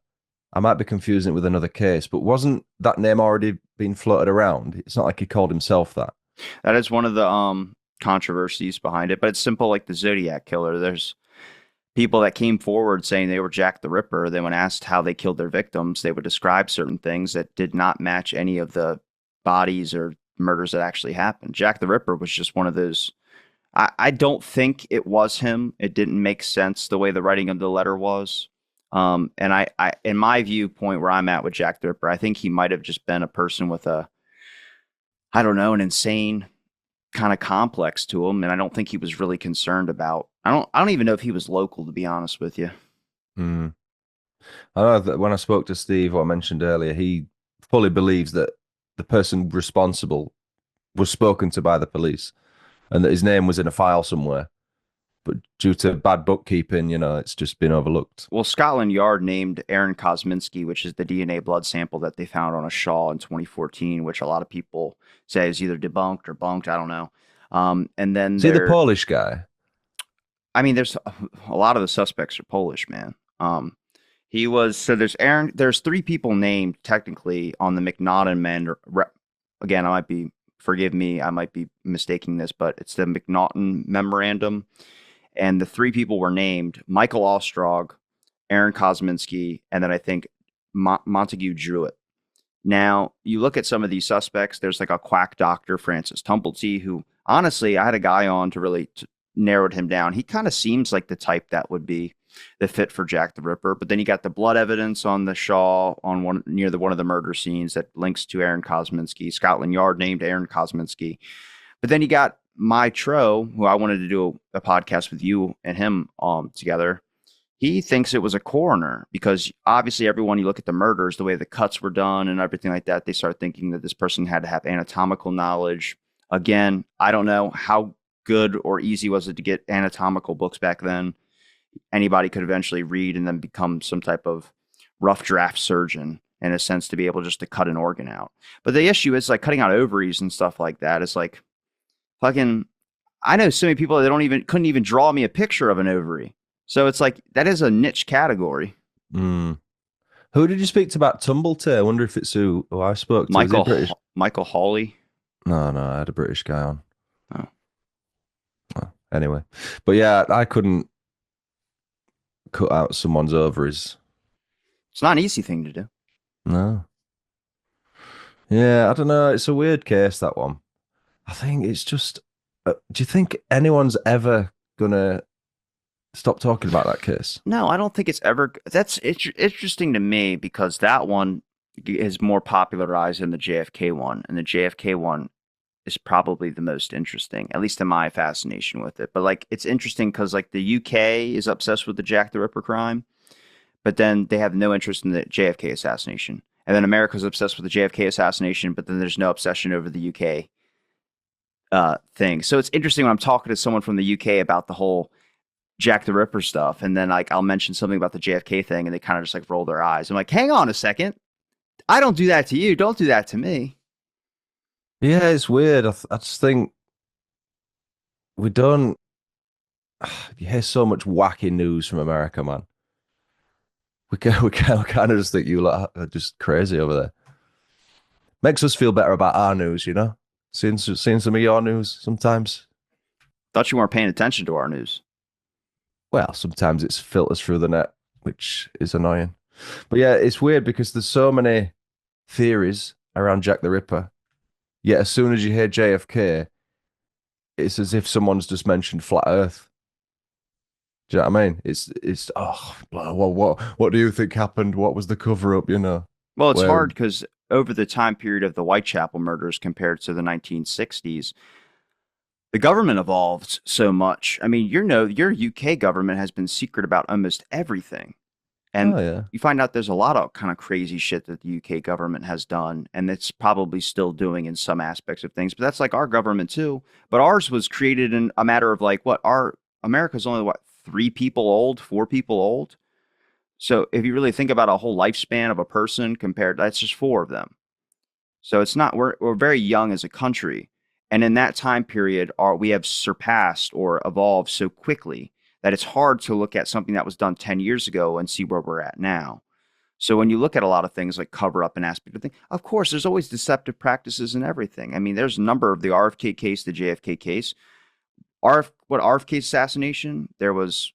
Speaker 2: I might be confusing it with another case, but wasn't that name already being floated around? It's not like he called himself that.
Speaker 1: That is one of the controversies behind it, but it's simple like the Zodiac killer. There's people that came forward saying they were Jack the Ripper. Then, when asked how they killed their victims, they would describe certain things that did not match any of the bodies or murders that actually happened. Jack the Ripper was just one of those. I don't think it was him. It didn't make sense the way the writing of the letter was. And in my viewpoint, where I'm at with Jack the Ripper, I think he might have just been a person with a, I don't know, an insane kind of complex to him, and I don't think he was really concerned about. I don't even know if he was local, to be honest with you.
Speaker 2: Mm. I know that when I spoke to Steve, what I mentioned earlier, he fully believes that the person responsible was spoken to by the police and that his name was in a file somewhere. But due to bad bookkeeping, it's just been overlooked.
Speaker 1: Well, Scotland Yard named Aaron Kosminski, which is the DNA blood sample that they found on a Shaw in 2014, which a lot of people say is either debunked or bunked. I don't know. And then
Speaker 2: See the Polish guy?
Speaker 1: I mean, there's a lot of the suspects are Polish, man. He was so there's Aaron. There's three people named technically on the McNaughton men. Again, I might be forgive me, I might be mistaking this, but it's the McNaughton memorandum, and the three people were named Michael Ostrog, Aaron Kosminski, and then I think Montague Druitt. Now, you look at some of these suspects, there's like a quack doctor, Francis Tumblety, who honestly, I had a guy on to really narrowed him down. He kind of seems like the type that would be the fit for Jack the Ripper. But then you got the blood evidence on the Shaw on one near one of the murder scenes that links to Aaron Kosminski. Scotland Yard named Aaron Kosminski. But then you got my Tro, who I wanted to do a podcast with you and him together. He thinks it was a coroner because obviously everyone you look at the murders, the way the cuts were done and everything like that, they start thinking that this person had to have anatomical knowledge. Again, I don't know how good or easy was it to get anatomical books back then. Anybody could eventually read and then become some type of rough draft surgeon in a sense to be able just to cut an organ out. But the issue is like cutting out ovaries and stuff like that is like fucking. I know so many people that couldn't even draw me a picture of an ovary. So it's like that is a niche category.
Speaker 2: Mm. Who did you speak to about Tumblety? I wonder if it's who I spoke to. Is he British?
Speaker 1: Michael Hawley.
Speaker 2: No, I had a British guy on.
Speaker 1: Oh.
Speaker 2: Oh, anyway, but yeah, I couldn't cut out someone's ovaries.
Speaker 1: It's not an easy thing to do.
Speaker 2: No. Yeah, I don't know. It's a weird case, that one. I think it's just. Do you think anyone's ever gonna stop talking about that case?
Speaker 1: No, I don't think it's ever. That's interesting to me because that one is more popularized than the JFK one, and the JFK one is probably the most interesting, at least in my fascination with it. But like, it's interesting because like the UK is obsessed with the Jack the Ripper crime, but then they have no interest in the JFK assassination. And then America's obsessed with the JFK assassination, but then there's no obsession over the UK thing. So it's interesting when I'm talking to someone from the UK about the whole Jack the Ripper stuff, and then like I'll mention something about the JFK thing, and they kind of just like roll their eyes. I'm like, hang on a second, I don't do that to you. Don't do that to me.
Speaker 2: Yeah, it's weird. I just think we don't. You hear so much wacky news from America, man. We kind of just think you lot are just crazy over there. Makes us feel better about our news, Seeing some of your news sometimes.
Speaker 1: Thought you weren't paying attention to our news.
Speaker 2: Well, sometimes it's filters through the net, which is annoying. But yeah, it's weird because there's so many theories around Jack the Ripper. Yet as soon as you hear JFK, it's as if someone's just mentioned flat Earth. Do you know what I mean? It's what do you think happened? What was the cover up?
Speaker 1: Well, it's
Speaker 2: Where
Speaker 1: hard because over the time period of the Whitechapel murders compared to the 1960s, The government evolved so much. I mean, your UK government has been secret about almost everything. And
Speaker 2: Oh yeah.
Speaker 1: you find out there's a lot of kind of crazy shit that the UK government has done, and it's probably still doing in some aspects of things. But that's like our government too. But ours was created in a matter of like what our America's only what 3 people old, 4 people old. So if you really think about a whole lifespan of a person compared, that's just 4 of them. So it's not we're very young as a country, and in that time period, we have surpassed or evolved so quickly that it's hard to look at something that was done 10 years ago and see where we're at now. So when you look at a lot of things like cover up and aspect of things, of course, there's always deceptive practices and everything. I mean, there's a number of the RFK case, the JFK case, RFK assassination. There was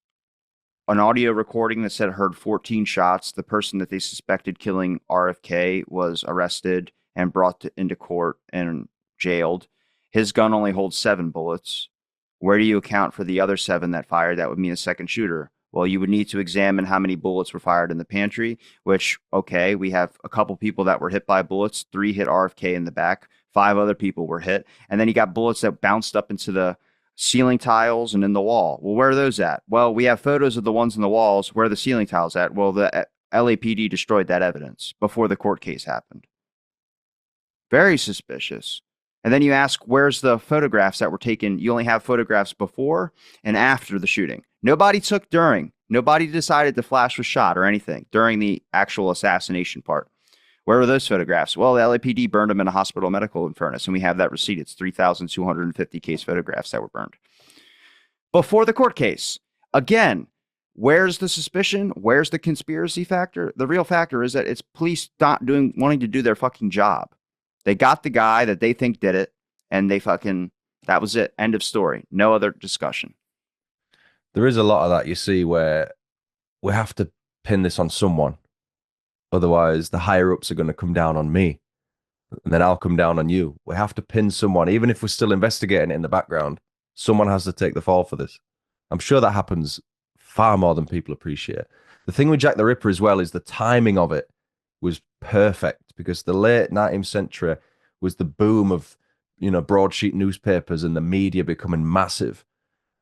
Speaker 1: an audio recording that said heard 14 shots. The person that they suspected killing RFK was arrested and into court and jailed. His gun only holds 7 bullets. Where do you account for the other 7 that fired? That would mean a second shooter. Well, you would need to examine how many bullets were fired in the pantry, which, okay, we have a couple people that were hit by bullets. 3 hit RFK in the back. 5 other people were hit. And then you got bullets that bounced up into the ceiling tiles and in the wall. Well, where are those at? Well, we have photos of the ones in the walls. Where are the ceiling tiles at? Well, the LAPD destroyed that evidence before the court case happened. Very suspicious. And then you ask, where's the photographs that were taken? You only have photographs before and after the shooting. Nobody took during. Nobody decided the flash was shot or anything during the actual assassination part. Where were those photographs? Well, the LAPD burned them in a hospital medical furnace, and we have that receipt. It's 3,250 case photographs that were burned. Before the court case, again, where's the suspicion? Where's the conspiracy factor? The real factor is that it's police not wanting to do their fucking job. They got the guy that they think did it, and that was it. End of story. No other discussion.
Speaker 2: There is a lot of that you see where we have to pin this on someone. Otherwise, the higher ups are going to come down on me, and then I'll come down on you. We have to pin someone, even if we're still investigating it in the background. Someone has to take the fall for this. I'm sure that happens far more than people appreciate. The thing with Jack the Ripper as well is the timing of it was perfect because the late 19th century was the boom of, broadsheet newspapers and the media becoming massive.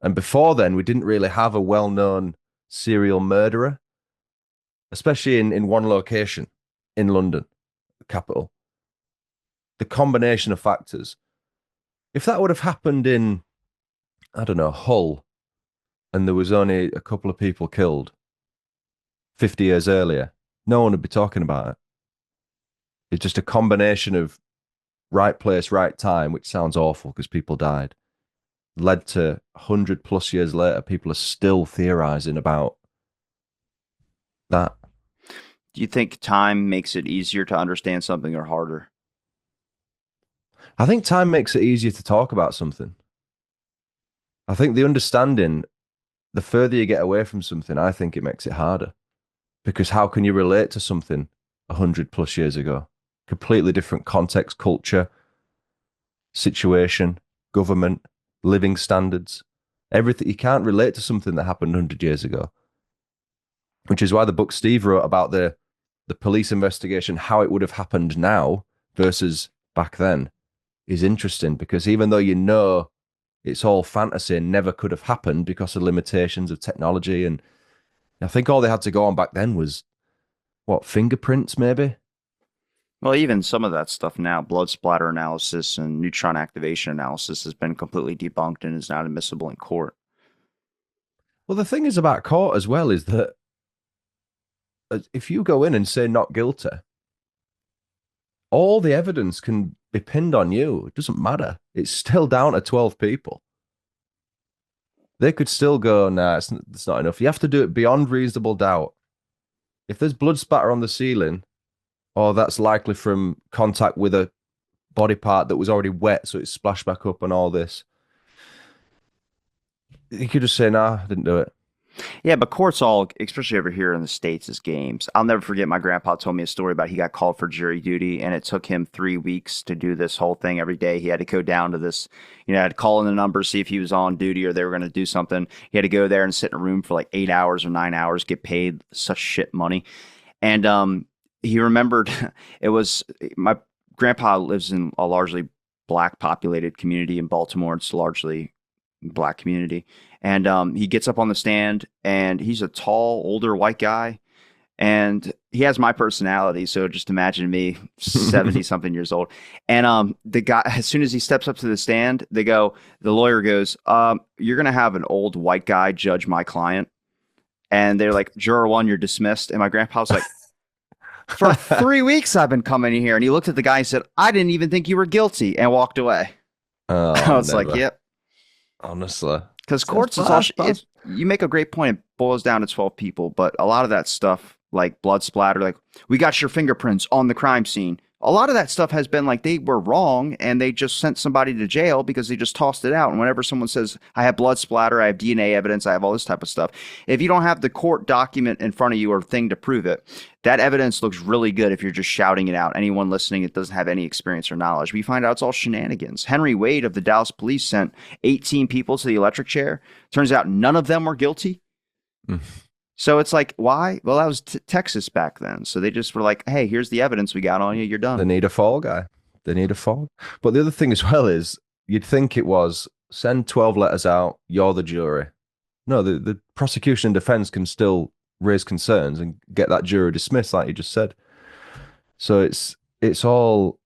Speaker 2: And before then, we didn't really have a well-known serial murderer, especially in one location in London, the capital. The combination of factors. If that would have happened in, I don't know, Hull, and there was only a couple of people killed 50 years earlier, no one would be talking about it. It's just a combination of right place, right time, which sounds awful because people died, led to 100 plus years later, people are still theorizing about that.
Speaker 1: Do you think time makes it easier to understand something or harder?
Speaker 2: I think time makes it easier to talk about something. I think the understanding, the further you get away from something, I think it makes it harder. Because how can you relate to something 100 plus years ago? Completely different context, culture, situation, government, living standards, everything. You can't relate to something that happened 100 years ago, which is why the book Steve wrote about the police investigation, how it would have happened now versus back then, is interesting because even though it's all fantasy and never could have happened because of limitations of technology, and I think all they had to go on back then was what, fingerprints maybe?
Speaker 1: Well, even some of that stuff now, blood splatter analysis and neutron activation analysis has been completely debunked and is not admissible in court.
Speaker 2: Well, the thing is about court as well is that if you go in and say not guilty, all the evidence can be pinned on you. It doesn't matter. It's still down to 12 people. They could still go, nah, it's not enough. You have to do it beyond reasonable doubt. If there's blood spatter on the ceiling, or that's likely from contact with a body part that was already wet, so it's splashed back up and all this, you could just say, nah, I didn't do it.
Speaker 1: Yeah, but courts all, especially over here in the States, is games. I'll never forget my grandpa told me a story about he got called for jury duty and it took him 3 weeks to do this whole thing every day. He had to go down to this, had to call in the number, see if he was on duty or they were going to do something. He had to go there and sit in a room for like 8 hours or 9 hours, get paid such shit money. And he remembered it was my grandpa lives in a largely black populated community in Baltimore. It's largely black community. And he gets up on the stand, and he's a tall, older white guy, and he has my personality. So just imagine me 70 something years old. And the guy, as soon as he steps up to the stand, the lawyer goes, you're going to have an old white guy judge my client. And they're like, juror one, you're dismissed. And my grandpa was like, for 3 weeks I've been coming in here. And he looked at the guy and said, I didn't even think you were guilty, and walked away. I
Speaker 2: Oh,
Speaker 1: was like,
Speaker 2: never.
Speaker 1: yep.
Speaker 2: Honestly.
Speaker 1: Because
Speaker 2: Sounds
Speaker 1: courts is all,
Speaker 2: bad, bad.
Speaker 1: you make a great point. It boils down to 12 people, but a lot of that stuff, like blood splatter, like we got your fingerprints on the crime scene. A lot of that stuff has been like they were wrong and they just sent somebody to jail because they just tossed it out. And whenever someone says, I have blood splatter, I have DNA evidence, I have all this type of stuff, if you don't have the court document in front of you or thing to prove it, that evidence looks really good if you're just shouting it out. Anyone listening that doesn't have any experience or knowledge, we find out it's all shenanigans. Henry Wade of the Dallas police sent 18 people to the electric chair. Turns out none of them were guilty.
Speaker 2: Mm.
Speaker 1: So it's like, why? Well, that was Texas back then. So they just were like, hey, here's the evidence we got on you. You're
Speaker 2: They
Speaker 1: done.
Speaker 2: need a fall guy. They need a fall. But the other thing as well is you'd think it was send 12 letters out, you're the jury. No, the prosecution and defense can still raise concerns and get that jury dismissed, like you just said. So it's all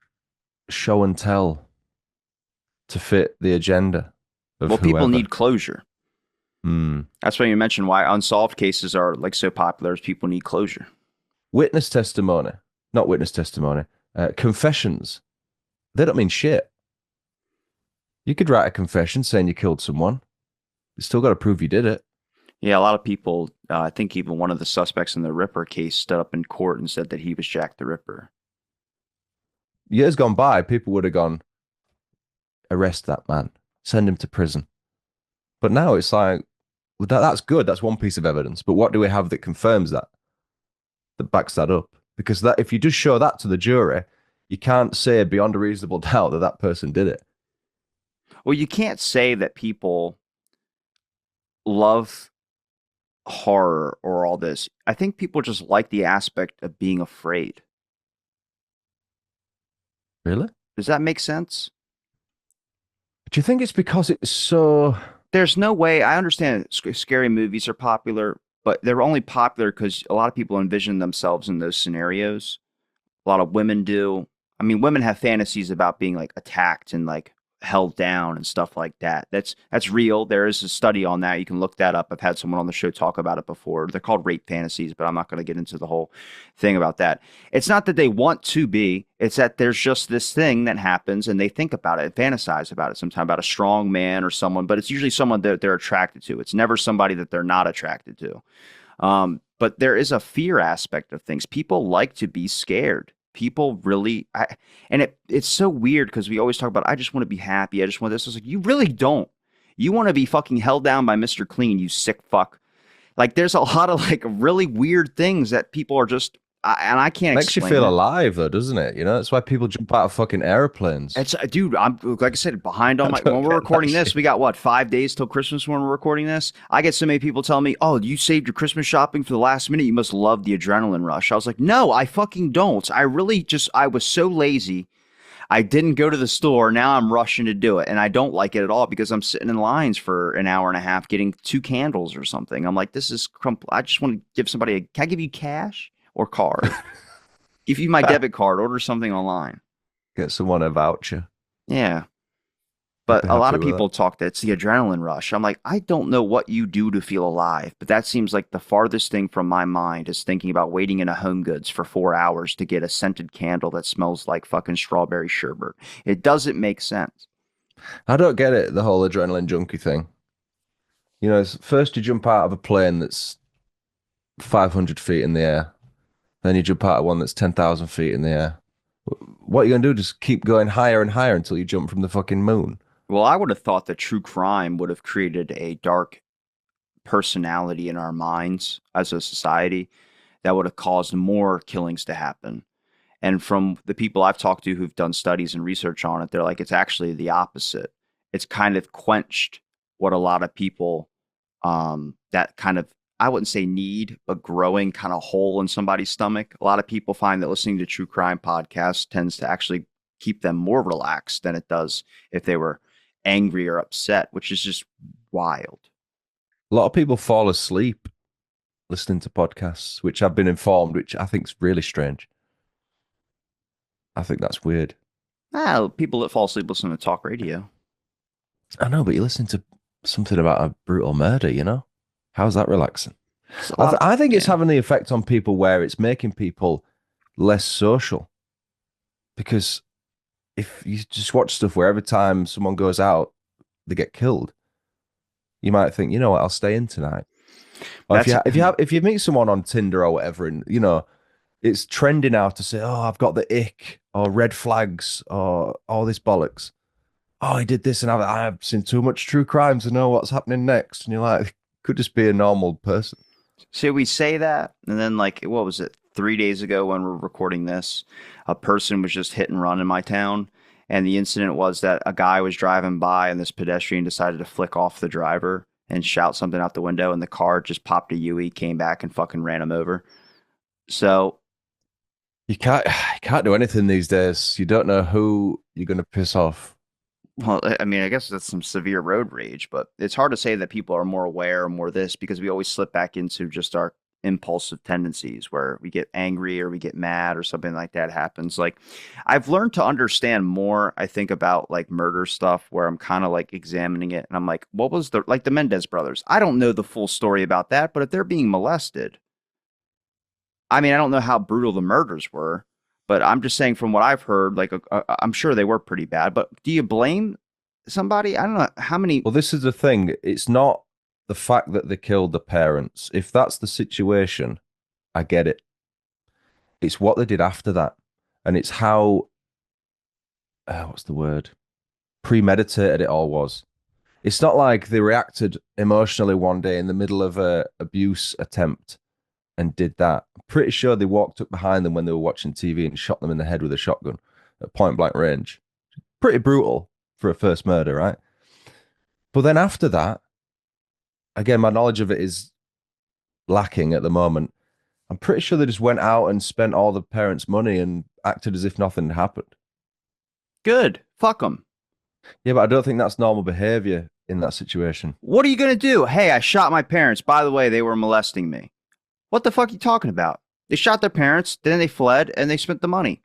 Speaker 2: show and tell to fit the agenda of
Speaker 1: Well, people
Speaker 2: whoever.
Speaker 1: need closure.
Speaker 2: Hmm.
Speaker 1: That's why you mentioned why unsolved cases are like so popular is people need closure.
Speaker 2: Witness testimony, not witness testimony, confessions. They don't mean shit. You could write a confession saying you killed someone. You still got to prove you did it.
Speaker 1: Yeah, a lot of people, I think even one of the suspects in the Ripper case stood up in court and said that he was Jack the Ripper.
Speaker 2: Years gone by, people would have gone, arrest that man, send him to prison. But now it's like, well, that's good. That's one piece of evidence. But what do we have that confirms that, that backs that up? Because that if you just show that to the jury, you can't say beyond a reasonable doubt that that person did it.
Speaker 1: Well, you can't say that people love horror or all this. I think people just like the aspect of being afraid.
Speaker 2: Really?
Speaker 1: Does that make sense?
Speaker 2: Do you think it's because it's so?
Speaker 1: There's no way. I understand scary movies are popular, but they're only popular because a lot of people envision themselves in those scenarios. A lot of women do. I mean, women have fantasies about being like attacked and like held down and stuff like that. That's real. There is a study on that. You can look that up. I've had someone on the show talk about it before. They're called rape fantasies, but I'm not going to get into the whole thing about that. It's not that they want to be, it's that there's just this thing that happens and they think about it, fantasize about it, sometimes about a strong man or someone, but it's usually someone that they're attracted to. It's never somebody that they're not attracted to. But there is a fear aspect of things. People like to be scared. People really, and it's so weird because we always talk about, I just want to be happy. I just want this. It's like, you really don't. You want to be fucking held down by Mr. Clean, you sick fuck. Like, there's a lot of like really weird things that people are just, and I can't
Speaker 2: Makes you
Speaker 1: explain
Speaker 2: feel
Speaker 1: it.
Speaker 2: alive, though, doesn't it? You know, that's why people jump out of fucking airplanes.
Speaker 1: It's dude, I'm like I said, behind on
Speaker 2: I
Speaker 1: my
Speaker 2: don't
Speaker 1: when we're
Speaker 2: get that
Speaker 1: recording this,
Speaker 2: shit.
Speaker 1: we got what, 5 days till Christmas when we're recording this. I get so many people telling me, oh, you saved your Christmas shopping for the last minute. You must love the adrenaline rush. I was like, no, I fucking don't. I was so lazy. I didn't go to the store. Now I'm rushing to do it. And I don't like it at all because I'm sitting in lines for an hour and a half getting 2 candles or something. I'm like, this is I just want to give somebody can I give you cash or card? Give you my debit card, order something online.
Speaker 2: Get someone a voucher.
Speaker 1: Yeah.
Speaker 2: I'd
Speaker 1: But
Speaker 2: be
Speaker 1: a lot
Speaker 2: happy
Speaker 1: of
Speaker 2: with that.
Speaker 1: people talk that it's the adrenaline rush. I'm like, I don't know what you do to feel alive, but that seems like the farthest thing from my mind is thinking about waiting in a Home Goods for 4 hours to get a scented candle that smells like fucking strawberry sherbet. It doesn't make sense.
Speaker 2: I don't get it, the whole adrenaline junkie thing. You know, first you jump out of a plane that's 500 feet in the air, then you jump out of one that's 10,000 feet in the air. What are you going to do? Just keep going higher and higher until you jump from the fucking moon.
Speaker 1: Well, I would have thought that true crime would have created a dark personality in our minds as a society that would have caused more killings to happen. And from the people I've talked to who've done studies and research on it, they're like, it's actually the opposite. It's kind of quenched what a lot of people, that kind of, I wouldn't say need, but growing kind of hole in somebody's stomach. A lot of people find that listening to true crime podcasts tends to actually keep them more relaxed than it does if they were angry or upset, which is just wild.
Speaker 2: A lot of people fall asleep listening to podcasts, which I've been informed, which I think is really strange. I think that's weird.
Speaker 1: Ah, people that fall asleep listening to talk radio.
Speaker 2: I know, but you listen to something about a brutal murder, you know? How's that relaxing?
Speaker 1: It's a lot of,
Speaker 2: I think it's
Speaker 1: yeah.
Speaker 2: having the effect on people where it's making people less social because if you just watch stuff where every time someone goes out, they get killed, you might think, you know what, I'll stay in tonight. Or
Speaker 1: That's
Speaker 2: if you meet someone on Tinder or whatever, and you know it's trendy now to say, "Oh, I've got the ick," or red flags, or all this bollocks. Oh, he did this, and I've seen too much true crime to know what's happening next. And you're like, could just be a normal person.
Speaker 1: so we say that, and then like what was it? 3 days ago when we're recording this, a person was just hit and run in my town. And the incident was that a guy was driving by and this pedestrian decided to flick off the driver and shout something out the window, and the car just popped a UE, came back and fucking ran him over. So,
Speaker 2: You can't do anything these days. You don't know who you're going to piss off.
Speaker 1: well, I mean, I guess that's some severe road rage, but it's hard to say that people are more aware or more this because we always slip back into just our impulsive tendencies where we get angry or we get mad or something like that happens. Like, I've learned to understand more, I think, about like murder stuff where I'm kind of like examining it and I'm like, what was the, like the Mendez brothers? I don't know the full story about that, but if they're being molested, I mean, I don't know how brutal the murders were, but I'm just saying from what I've heard, like I'm sure they were pretty bad. But do you blame somebody? I don't know how many.
Speaker 2: Well, this is the thing. It's not the fact that they killed the parents. If that's the situation, I get it. It's what they did after that. And it's how, what's the word? Premeditated it all was. It's not like they reacted emotionally one day in the middle of a abuse attempt and did that. I'm pretty sure they walked up behind them when they were watching TV and shot them in the head with a shotgun at point blank range. Pretty brutal for a first murder, right? But then after that, again, my knowledge of it is lacking at the moment. I'm pretty sure they just went out and spent all the parents' money and acted as if nothing had happened.
Speaker 1: Good. Fuck them.
Speaker 2: Yeah, but I don't think that's normal behavior in that situation.
Speaker 1: What are you going to do? Hey, I shot my parents. By the way, they were molesting me. What the fuck are you talking about? They shot their parents, then they fled, and they spent the money.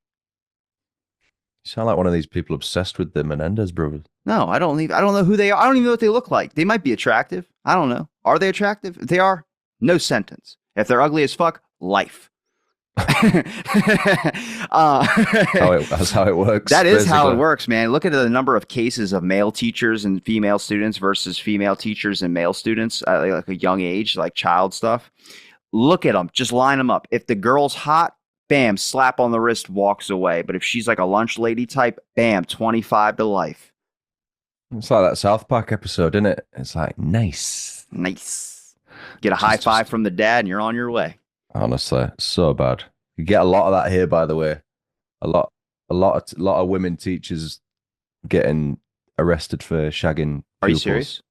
Speaker 2: You sound like one of these people obsessed with the Menendez brothers.
Speaker 1: No, I don't. I don't know who they are. I don't even know what they look like. They might be attractive. I don't know. Are they attractive? If they are, no sentence. If they're ugly as fuck, life.
Speaker 2: That's how it works.
Speaker 1: That is
Speaker 2: basically
Speaker 1: how it works, man. Look at the number of cases of male teachers and female students versus female teachers and male students at like a young age, like child stuff. Look at them. Just line them up. If the girl's hot, bam, slap on the wrist, walks away. But if she's like a lunch lady type, bam, 25 to life.
Speaker 2: It's like that South Park episode, isn't it? It's like nice.
Speaker 1: Nice. Get a high five from the dad and you're on your way.
Speaker 2: Honestly, so bad. You get a lot of that here, by the way. A lot of women teachers getting arrested for shagging
Speaker 1: Are you
Speaker 2: pupils.
Speaker 1: serious?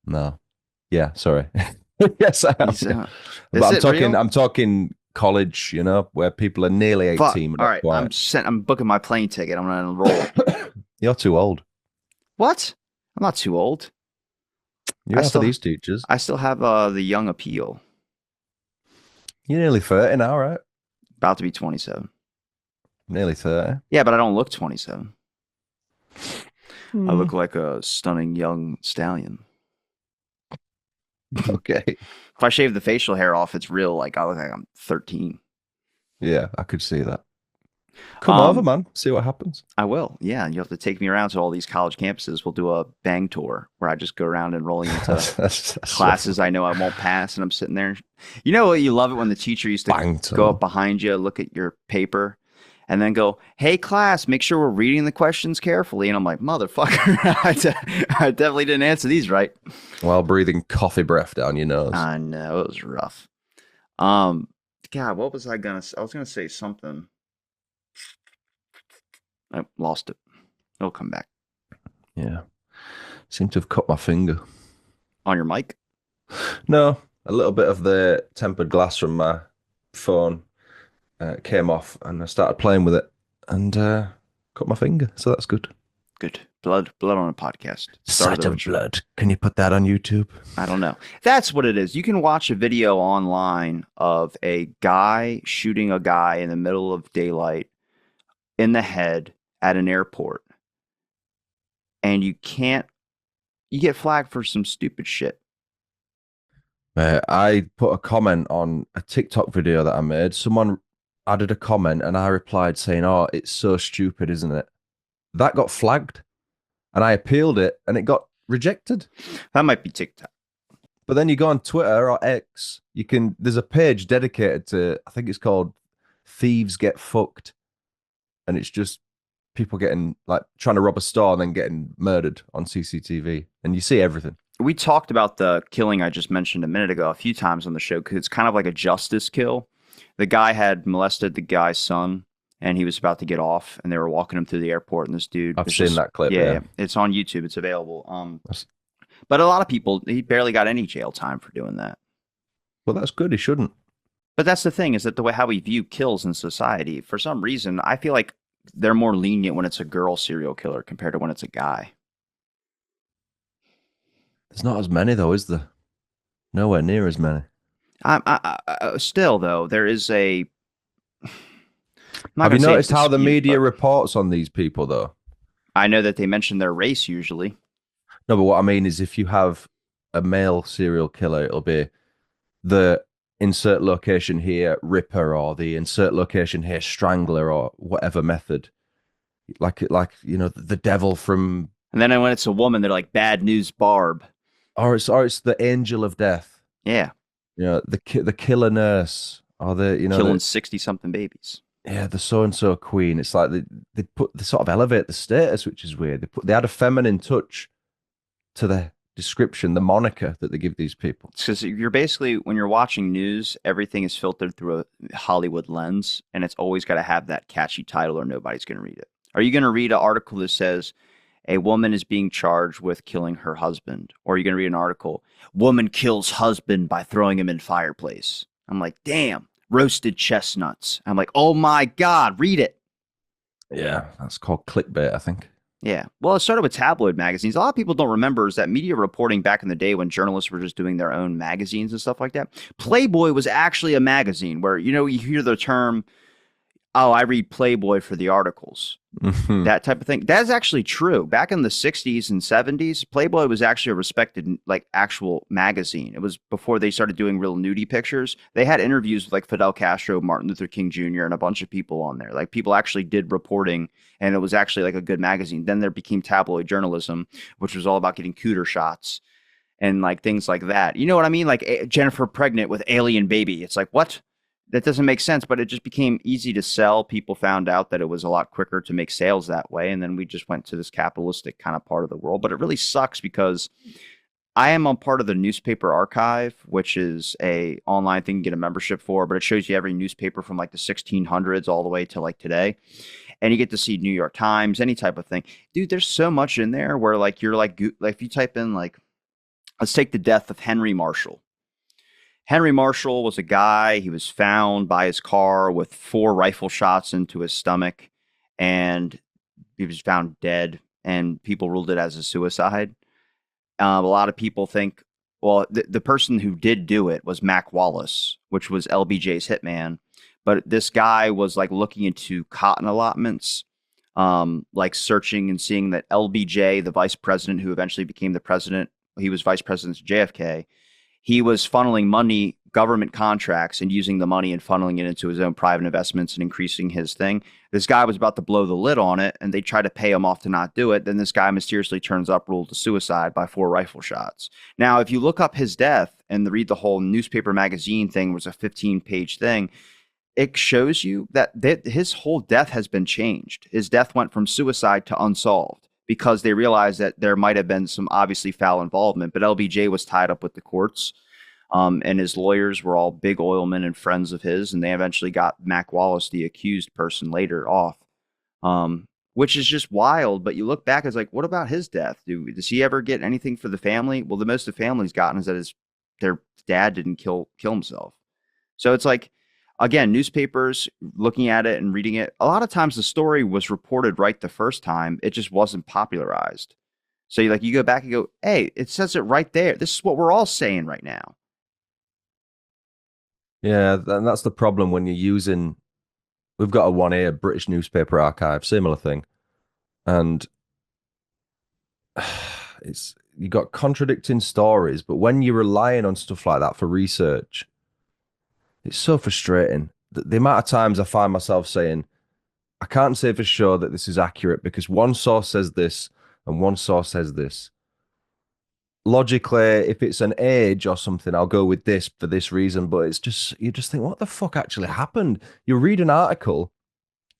Speaker 2: No. Yeah, sorry. Yes, I am. But I'm talking college, you know, where people are nearly 18.
Speaker 1: Fuck. All right, I'm booking my plane ticket. I'm gonna enroll.
Speaker 2: You're too old.
Speaker 1: What? I'm not too old.
Speaker 2: You're after these teachers.
Speaker 1: I still have the young appeal.
Speaker 2: You're nearly 30 now, right?
Speaker 1: About to be 27.
Speaker 2: Nearly 30.
Speaker 1: Yeah, but I don't look 27. I look like a stunning young stallion.
Speaker 2: Okay.
Speaker 1: If I shave the facial hair off, it's real. Like I look like I'm 13.
Speaker 2: Yeah, I could see that. Come over, man. See what happens.
Speaker 1: I will. Yeah, you have to take me around to all these college campuses. We'll do a bang tour where I just go around enrolling into classes I know I won't pass, and I'm sitting there. You know what? You love it when the teacher used to go up behind you, look at your paper, and then go, "Hey, class, make sure we're reading the questions carefully." And I'm like, "Motherfucker, I definitely didn't answer these right."
Speaker 2: While breathing coffee breath down your nose.
Speaker 1: I know it was rough. God, what was I gonna say? I was gonna say something. I lost it. It'll come back.
Speaker 2: Yeah. Seem to have cut my finger.
Speaker 1: On your mic?
Speaker 2: No, a little bit of the tempered glass from my phone came off and I started playing with it. And Cut my finger, so that's good.
Speaker 1: Good. Blood on a podcast. Started
Speaker 2: Sight
Speaker 1: the
Speaker 2: of
Speaker 1: ritual.
Speaker 2: blood. Can you put that on YouTube?
Speaker 1: I don't know. That's what it is. You can watch a video online of a guy shooting a guy in the middle of daylight in the head at an airport, and you get flagged for some stupid shit.
Speaker 2: I put a comment on a TikTok video that I made. Someone added a comment, and I replied saying, "Oh, it's so stupid, isn't it?" That got flagged, and I appealed it, and it got rejected.
Speaker 1: That might be TikTok.
Speaker 2: But then you go on Twitter or X, there's a page dedicated to, I think it's called Thieves Get Fucked. And it's just people getting like trying to rob a store and then getting murdered on CCTV. And you see everything.
Speaker 1: We talked about the killing I just mentioned a minute ago a few times on the show because it's kind of like a justice kill. The guy had molested the guy's son and he was about to get off and they were walking him through the airport and this dude
Speaker 2: I've
Speaker 1: was
Speaker 2: seen
Speaker 1: just,
Speaker 2: that clip.
Speaker 1: yeah,
Speaker 2: Yeah.
Speaker 1: it's on YouTube. It's available. But a lot of people, he barely got any jail time for doing that.
Speaker 2: Well, that's good. He shouldn't.
Speaker 1: But that's the thing is that the way how we view kills in society, for some reason, I feel like they're more lenient when it's a girl serial killer compared to when it's a guy.
Speaker 2: There's not as many though, is there? Nowhere near as many.
Speaker 1: Still, though, there is a. I'm not
Speaker 2: Have you
Speaker 1: gonna say
Speaker 2: noticed how the
Speaker 1: dispute,
Speaker 2: media
Speaker 1: but
Speaker 2: reports on these people though?
Speaker 1: I know that they mention their race usually.
Speaker 2: No, but what I mean is if you have a male serial killer, it'll be the insert location here Ripper or the insert location here Strangler or whatever method. Like the devil from,
Speaker 1: And then when it's a woman, they're like bad news Barb.
Speaker 2: or it's the angel of death.
Speaker 1: Yeah,
Speaker 2: The killer nurse or
Speaker 1: killing 60 something babies.
Speaker 2: the so and so queen. It's like they sort of elevate the status, which is weird. They add a feminine touch to the description, the moniker that they give these people.
Speaker 1: Because you're basically, when you're watching news, everything is filtered through a Hollywood lens, and it's always got to have that catchy title or nobody's going to read it. Are you going to read an article that says a woman is being charged with killing her husband? Or are you going to read an article, woman kills husband by throwing him in fireplace? I'm like, damn, roasted chestnuts. I'm like, oh my God, read it.
Speaker 2: Yeah, that's called clickbait, I think.
Speaker 1: Yeah. Well, it started with tabloid magazines. A lot of people don't remember is that media reporting back in the day when journalists were just doing their own magazines and stuff like that. Playboy was actually a magazine where, you hear the term, oh, I read Playboy for the articles. That type of thing. That's actually true. Back in the 60s and 70s, Playboy was actually a respected, like, actual magazine. It was before they started doing real nudie pictures. They had interviews with, like, Fidel Castro, Martin Luther King Jr., and a bunch of people on there. Like, people actually did reporting, and it was actually, like, a good magazine. Then there became tabloid journalism, which was all about getting cooter shots and, like, things like that. You know what I mean? Like, Jennifer pregnant with alien baby. It's like, what? That doesn't make sense, but it just became easy to sell. People found out that it was a lot quicker to make sales that way. And then we just went to this capitalistic kind of part of the world. But it really sucks because I am a part of the newspaper archive, which is a online thing you get a membership for, but it shows you every newspaper from like the 1600s all the way to like today. And you get to see New York Times, any type of thing. Dude, there's so much in there where like you're like if you type in like, let's take the death of Henry Marshall. Henry Marshall was a guy. He was found by his car with 4 rifle shots into his stomach, and he was found dead, and people ruled it as a suicide. A lot of people think, well, the person who did do it was Mac Wallace, which was LBJ's hitman. But this guy was like looking into cotton allotments, like searching and seeing that LBJ, the vice president who eventually became the president, he was vice president of JFK. He was funneling money, government contracts, and using the money and funneling it into his own private investments and increasing his thing. This guy was about to blow the lid on it, and they tried to pay him off to not do it. Then this guy mysteriously turns up, ruled to suicide by 4 rifle shots. Now, if you look up his death and read the whole newspaper magazine thing, was a 15-page thing, it shows you that his whole death has been changed. His death went from suicide to unsolved because they realized that there might have been some obviously foul involvement, but LBJ was tied up with the courts. And his lawyers were all big oilmen and friends of his, and they eventually got Mac Wallace, the accused person, later off, which is just wild. But you look back, it's like, what about his death? Does he ever get anything for the family? Well, the most the family's gotten is that their dad didn't kill himself. So it's like, again, newspapers looking at it and reading it, a lot of times the story was reported right the first time. It just wasn't popularized. So you go back and go, hey, it says it right there. This is what we're all saying right now.
Speaker 2: Yeah, and that's the problem when you're using. We've got a one here, British Newspaper Archive, similar thing, and it's you got contradicting stories. But when you're relying on stuff like that for research, it's so frustrating. The amount of times I find myself saying, I can't say for sure that this is accurate because one source says this and one source says this. Logically, if it's an age or something, I'll go with this for this reason. But it's just, you just think, what the fuck actually happened? You read an article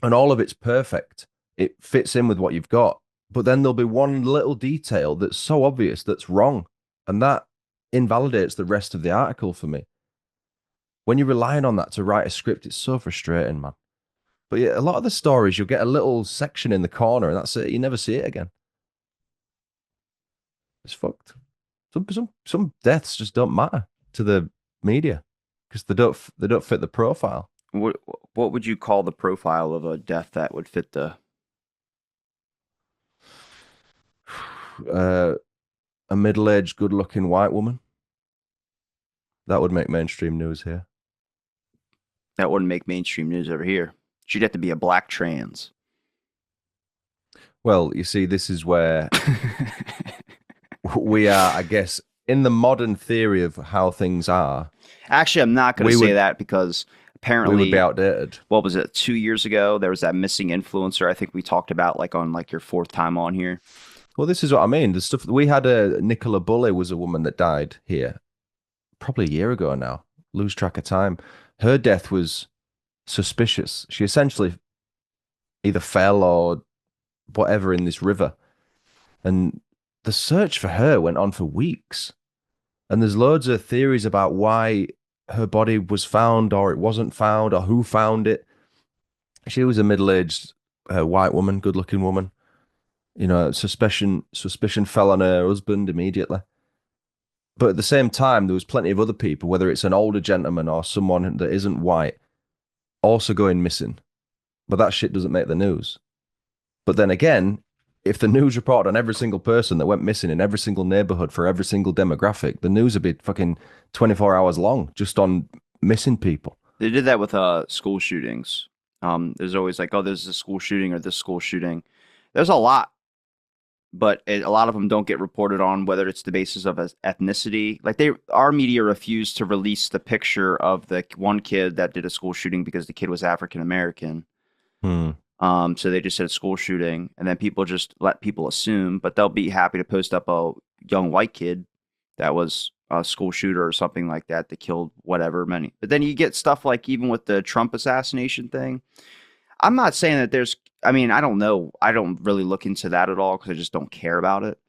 Speaker 2: and all of it's perfect. It fits in with what you've got. But then there'll be one little detail that's so obvious that's wrong. And that invalidates the rest of the article for me. When you're relying on that to write a script, it's so frustrating, man. But yeah, a lot of the stories, you'll get a little section in the corner and that's it. You never see it again. It's fucked. Some deaths just don't matter to the media because they don't fit the profile.
Speaker 1: What what would you call the profile of a death that would fit the
Speaker 2: Uh, a middle-aged, good-looking white woman that would make mainstream news here.
Speaker 1: that wouldn't make mainstream news over here? She'd have to be a black trans.
Speaker 2: Well, you see, this is where we are, I guess, in the modern theory of how things are.
Speaker 1: Actually, I'm not going to
Speaker 2: We
Speaker 1: say
Speaker 2: would
Speaker 1: that because
Speaker 2: we would be
Speaker 1: apparently,
Speaker 2: outdated.
Speaker 1: what was it, 2 years ago? There was that missing influencer. I think we talked about like on like your fourth time on here.
Speaker 2: Well, this is what I mean. The stuff we had a Nicola Bulley was a woman that died here probably a year ago now. Lose track of time. Her death was suspicious. She essentially either fell or whatever in this river. And the search for her went on for weeks. And there's loads of theories about why her body was found or it wasn't found or who found it. She was a middle-aged white woman, good-looking woman. You know, suspicion fell on her husband immediately. But at the same time, there was plenty of other people, whether it's an older gentleman or someone that isn't white, also going missing. But that shit doesn't make the news. But then again, if the news reported on every single person that went missing in every single neighborhood for every single demographic, the news would be fucking 24 hours long just on missing people.
Speaker 1: They did that with school shootings. There's always like, oh, there's a school shooting or this school shooting. There's a lot, but a lot of them don't get reported on, whether it's the basis of ethnicity. Like our media refused to release the picture of the one kid that did a school shooting because the kid was African American.
Speaker 2: Hmm.
Speaker 1: So they just said school shooting, and then people just let people assume, but they'll be happy to post up a young white kid that was a school shooter or something like that that killed whatever many. But then you get stuff like even with the Trump assassination thing. I'm not saying that there's, I mean, I don't know. I don't really look into that at all because I just don't care about it.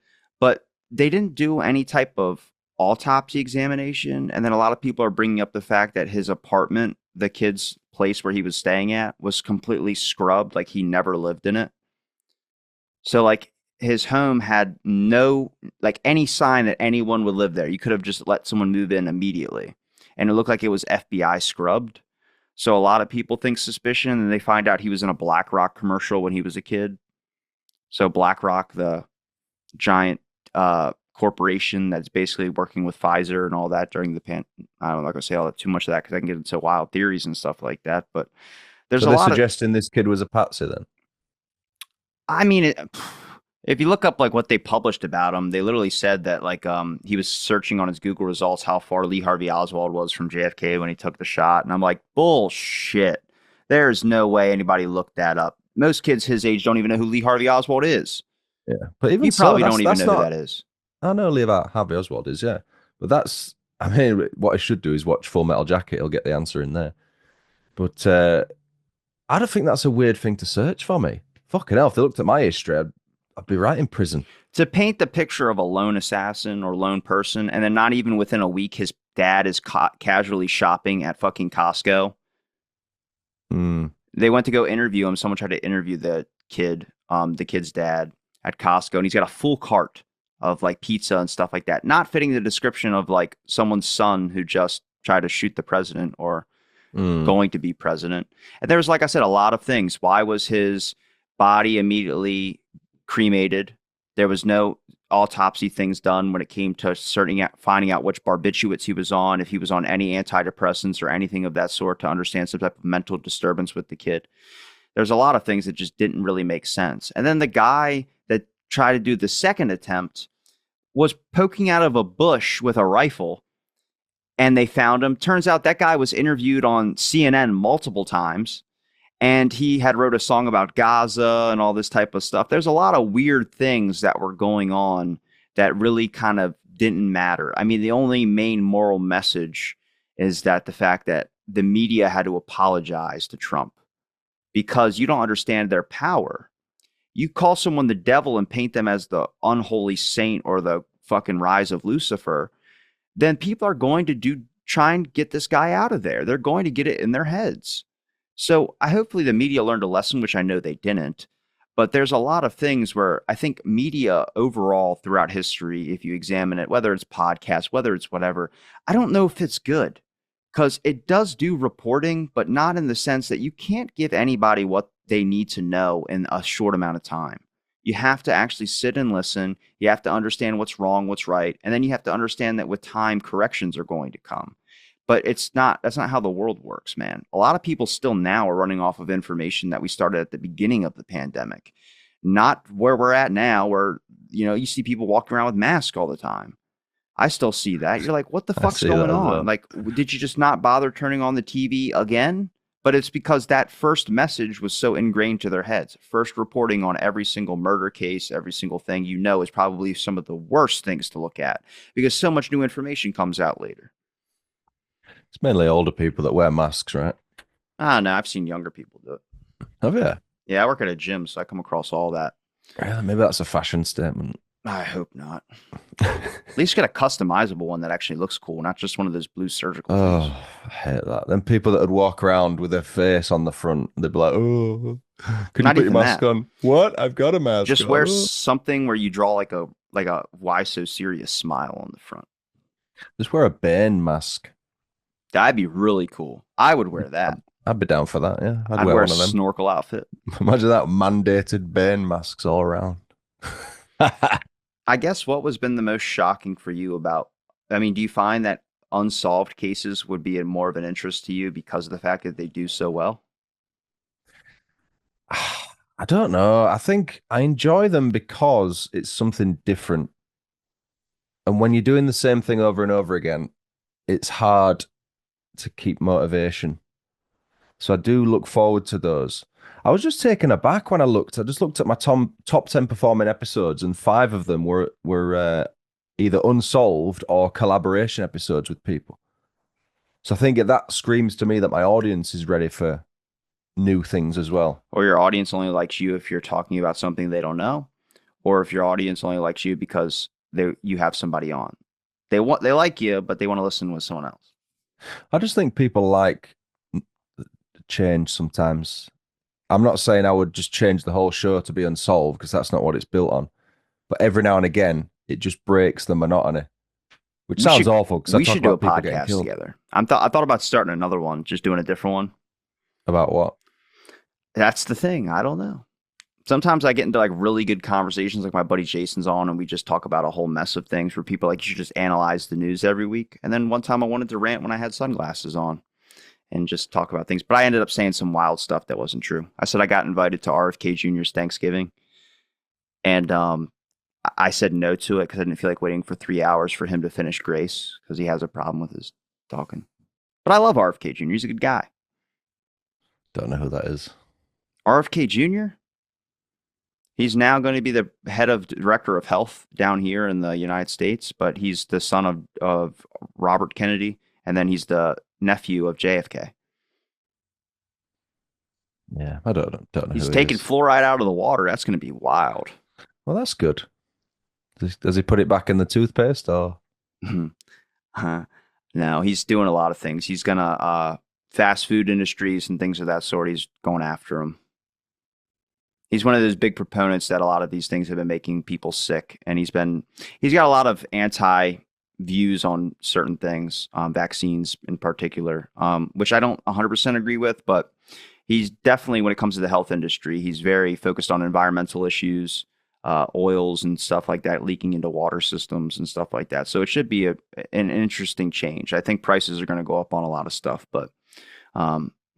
Speaker 1: But they didn't do any type of autopsy examination. And then a lot of people are bringing up the fact that his apartment, the kid's place where he was staying at, was completely scrubbed, like he never lived in it. So, like, his home had no, like, any sign that anyone would live there. You could have just let someone move in immediately. And it looked like it was FBI scrubbed. So a lot of people think suspicion, and they find out he was in a BlackRock commercial when he was a kid. So BlackRock, the giant corporation that's basically working with Pfizer and all that during the I don't know, I'm not gonna say all that too much of that because I can get into wild theories and stuff like that. But there's
Speaker 2: So
Speaker 1: a
Speaker 2: they're
Speaker 1: lot of,
Speaker 2: suggesting this kid was a patsy then?
Speaker 1: I mean, if you look up like what they published about him, they literally said that like he was searching on his Google results how far Lee Harvey Oswald was from JFK when he took the shot, and I'm like, bullshit. There's no way anybody looked that up. Most kids his age don't even know who Lee Harvey Oswald is.
Speaker 2: Yeah. But even
Speaker 1: You
Speaker 2: so,
Speaker 1: probably don't even
Speaker 2: that's
Speaker 1: know who
Speaker 2: not
Speaker 1: that is.
Speaker 2: I know Lee about Harvey Oswald is, yeah. But that's I mean what I should do is watch Full Metal Jacket, he'll get the answer in there. But I don't think that's a weird thing to search for me. Fucking hell, if they looked at my history, I'd be right in prison.
Speaker 1: To paint the picture of a lone assassin or lone person, and then not even within a week, his dad is casually shopping at fucking Costco.
Speaker 2: Mm.
Speaker 1: They went to go interview him. Someone tried to interview the kid's dad at Costco, and he's got a full cart of like pizza and stuff like that, not fitting the description of like someone's son who just tried to shoot the president or
Speaker 2: Mm.
Speaker 1: going to be president. And there was, like I said, a lot of things. Why was his body immediately cremated? There was no autopsy things done when it came to finding out which barbiturates he was on, if he was on any antidepressants or anything of that sort to understand some type of mental disturbance with the kid. There's a lot of things that just didn't really make sense. And then the guy that tried to do the second attempt was poking out of a bush with a rifle and they found him. Turns out that guy was interviewed on CNN multiple times and he had wrote a song about Gaza and all this type of stuff. There's a lot of weird things that were going on that really kind of didn't matter. I mean, the only main moral message is that the fact that the media had to apologize to Trump because you don't understand their power. You call someone the devil and paint them as the unholy saint or the fucking rise of Lucifer, then people are going to try and get this guy out of there. They're going to get it in their heads. So hopefully the media learned a lesson, which I know they didn't. But there's a lot of things where I think media overall throughout history, if you examine it, whether it's podcasts, whether it's whatever, I don't know if it's good because it does do reporting, but not in the sense that you can't give anybody what they need to know in a short amount of time. You have to actually sit and listen. You have to understand what's wrong, what's right. And then you have to understand that with time, corrections are going to come. But that's not how the world works, man. A lot of people still now are running off of information that we started at the beginning of the pandemic, not where we're at now, where, you see people walking around with masks all the time. I still see that. You're like, what the
Speaker 2: I
Speaker 1: fuck's
Speaker 2: see that
Speaker 1: going
Speaker 2: as
Speaker 1: on?
Speaker 2: well.
Speaker 1: Like, did you just not bother turning on the TV again? But it's because that first message was so ingrained to their heads. First reporting on every single murder case, every single thing is probably some of the worst things to look at because so much new information comes out later.
Speaker 2: It's mainly older people that wear masks, right?
Speaker 1: Ah, no, I've seen younger people do it.
Speaker 2: Have you?
Speaker 1: Yeah, I work at a gym, so I come across all that.
Speaker 2: Yeah, maybe that's a fashion statement.
Speaker 1: I hope not. At least get a customizable one that actually looks cool, not just one of those blue surgical things.
Speaker 2: Oh, I hate that. Then people that would walk around with their face on the front, they'd be like, "Oh, can you
Speaker 1: Not
Speaker 2: put your
Speaker 1: even
Speaker 2: mask
Speaker 1: that.
Speaker 2: on?" What? I've got a mask
Speaker 1: Just
Speaker 2: on.
Speaker 1: wear
Speaker 2: Oh.
Speaker 1: something where you draw like a why so serious smile on the front.
Speaker 2: Just wear a Bane mask.
Speaker 1: That'd be really cool. I would wear
Speaker 2: I'd,
Speaker 1: that.
Speaker 2: I'd be down for that. Yeah, I'd
Speaker 1: I'd
Speaker 2: wear
Speaker 1: wear a
Speaker 2: one of them.
Speaker 1: snorkel outfit.
Speaker 2: Imagine that mandated Bane masks all around.
Speaker 1: I guess what was been the most shocking for you about, I mean, do you find that unsolved cases would be more of an interest to you because of the fact that they do so well?
Speaker 2: I don't know. I think I enjoy them because it's something different. And when you're doing the same thing over and over again, it's hard to keep motivation. So I do look forward to those. I was just taken aback when I looked. I just looked at my top 10 performing episodes, and five of them were either unsolved or collaboration episodes with people. So I think that screams to me that my audience is ready for new things as well.
Speaker 1: Or your audience only likes you if you're talking about something they don't know, or if your audience only likes you because you have somebody on. They like you, but they want to listen with someone else.
Speaker 2: I just think people like change sometimes. I'm not saying I would just change the whole show to be unsolved because that's not what it's built on. But every now and again, it just breaks the monotony, which
Speaker 1: We
Speaker 2: sounds
Speaker 1: should
Speaker 2: awful because I
Speaker 1: we
Speaker 2: talk
Speaker 1: should do a
Speaker 2: about people getting
Speaker 1: podcast
Speaker 2: killed.
Speaker 1: together. I thought about starting another one, just doing a different one.
Speaker 2: About what?
Speaker 1: That's the thing. I don't know. Sometimes I get into like really good conversations, like my buddy Jason's on, and we just talk about a whole mess of things where people like you should just analyze the news every week. And then one time I wanted to rant when I had sunglasses on and just talk about things, but I ended up saying some wild stuff that wasn't true. I said I got invited to RFK Jr.'s Thanksgiving, and I said no to it because I didn't feel like waiting for 3 hours for him to finish grace because he has a problem with his talking. But I love RFK Jr. He's a good guy.
Speaker 2: Don't know who that is.
Speaker 1: RFK Jr. He's now going to be the head of director of health down here in the United States, but he's the son of Robert Kennedy, and then he's the nephew of JFK.
Speaker 2: Yeah, I don't know
Speaker 1: He's
Speaker 2: who he
Speaker 1: taking
Speaker 2: is.
Speaker 1: fluoride out of the water. That's going to be wild.
Speaker 2: Well, that's good. Does he put it back in the toothpaste or?
Speaker 1: No, he's doing a lot of things. He's going to fast food industries and things of that sort. He's going after them. He's one of those big proponents that a lot of these things have been making people sick, and he's got a lot of views on certain things, vaccines in particular, which I don't 100% agree with, but he's definitely, when it comes to the health industry, he's very focused on environmental issues, oils and stuff like that, leaking into water systems and stuff like that. So it should be an interesting change. I think prices are going to go up on a lot of stuff, but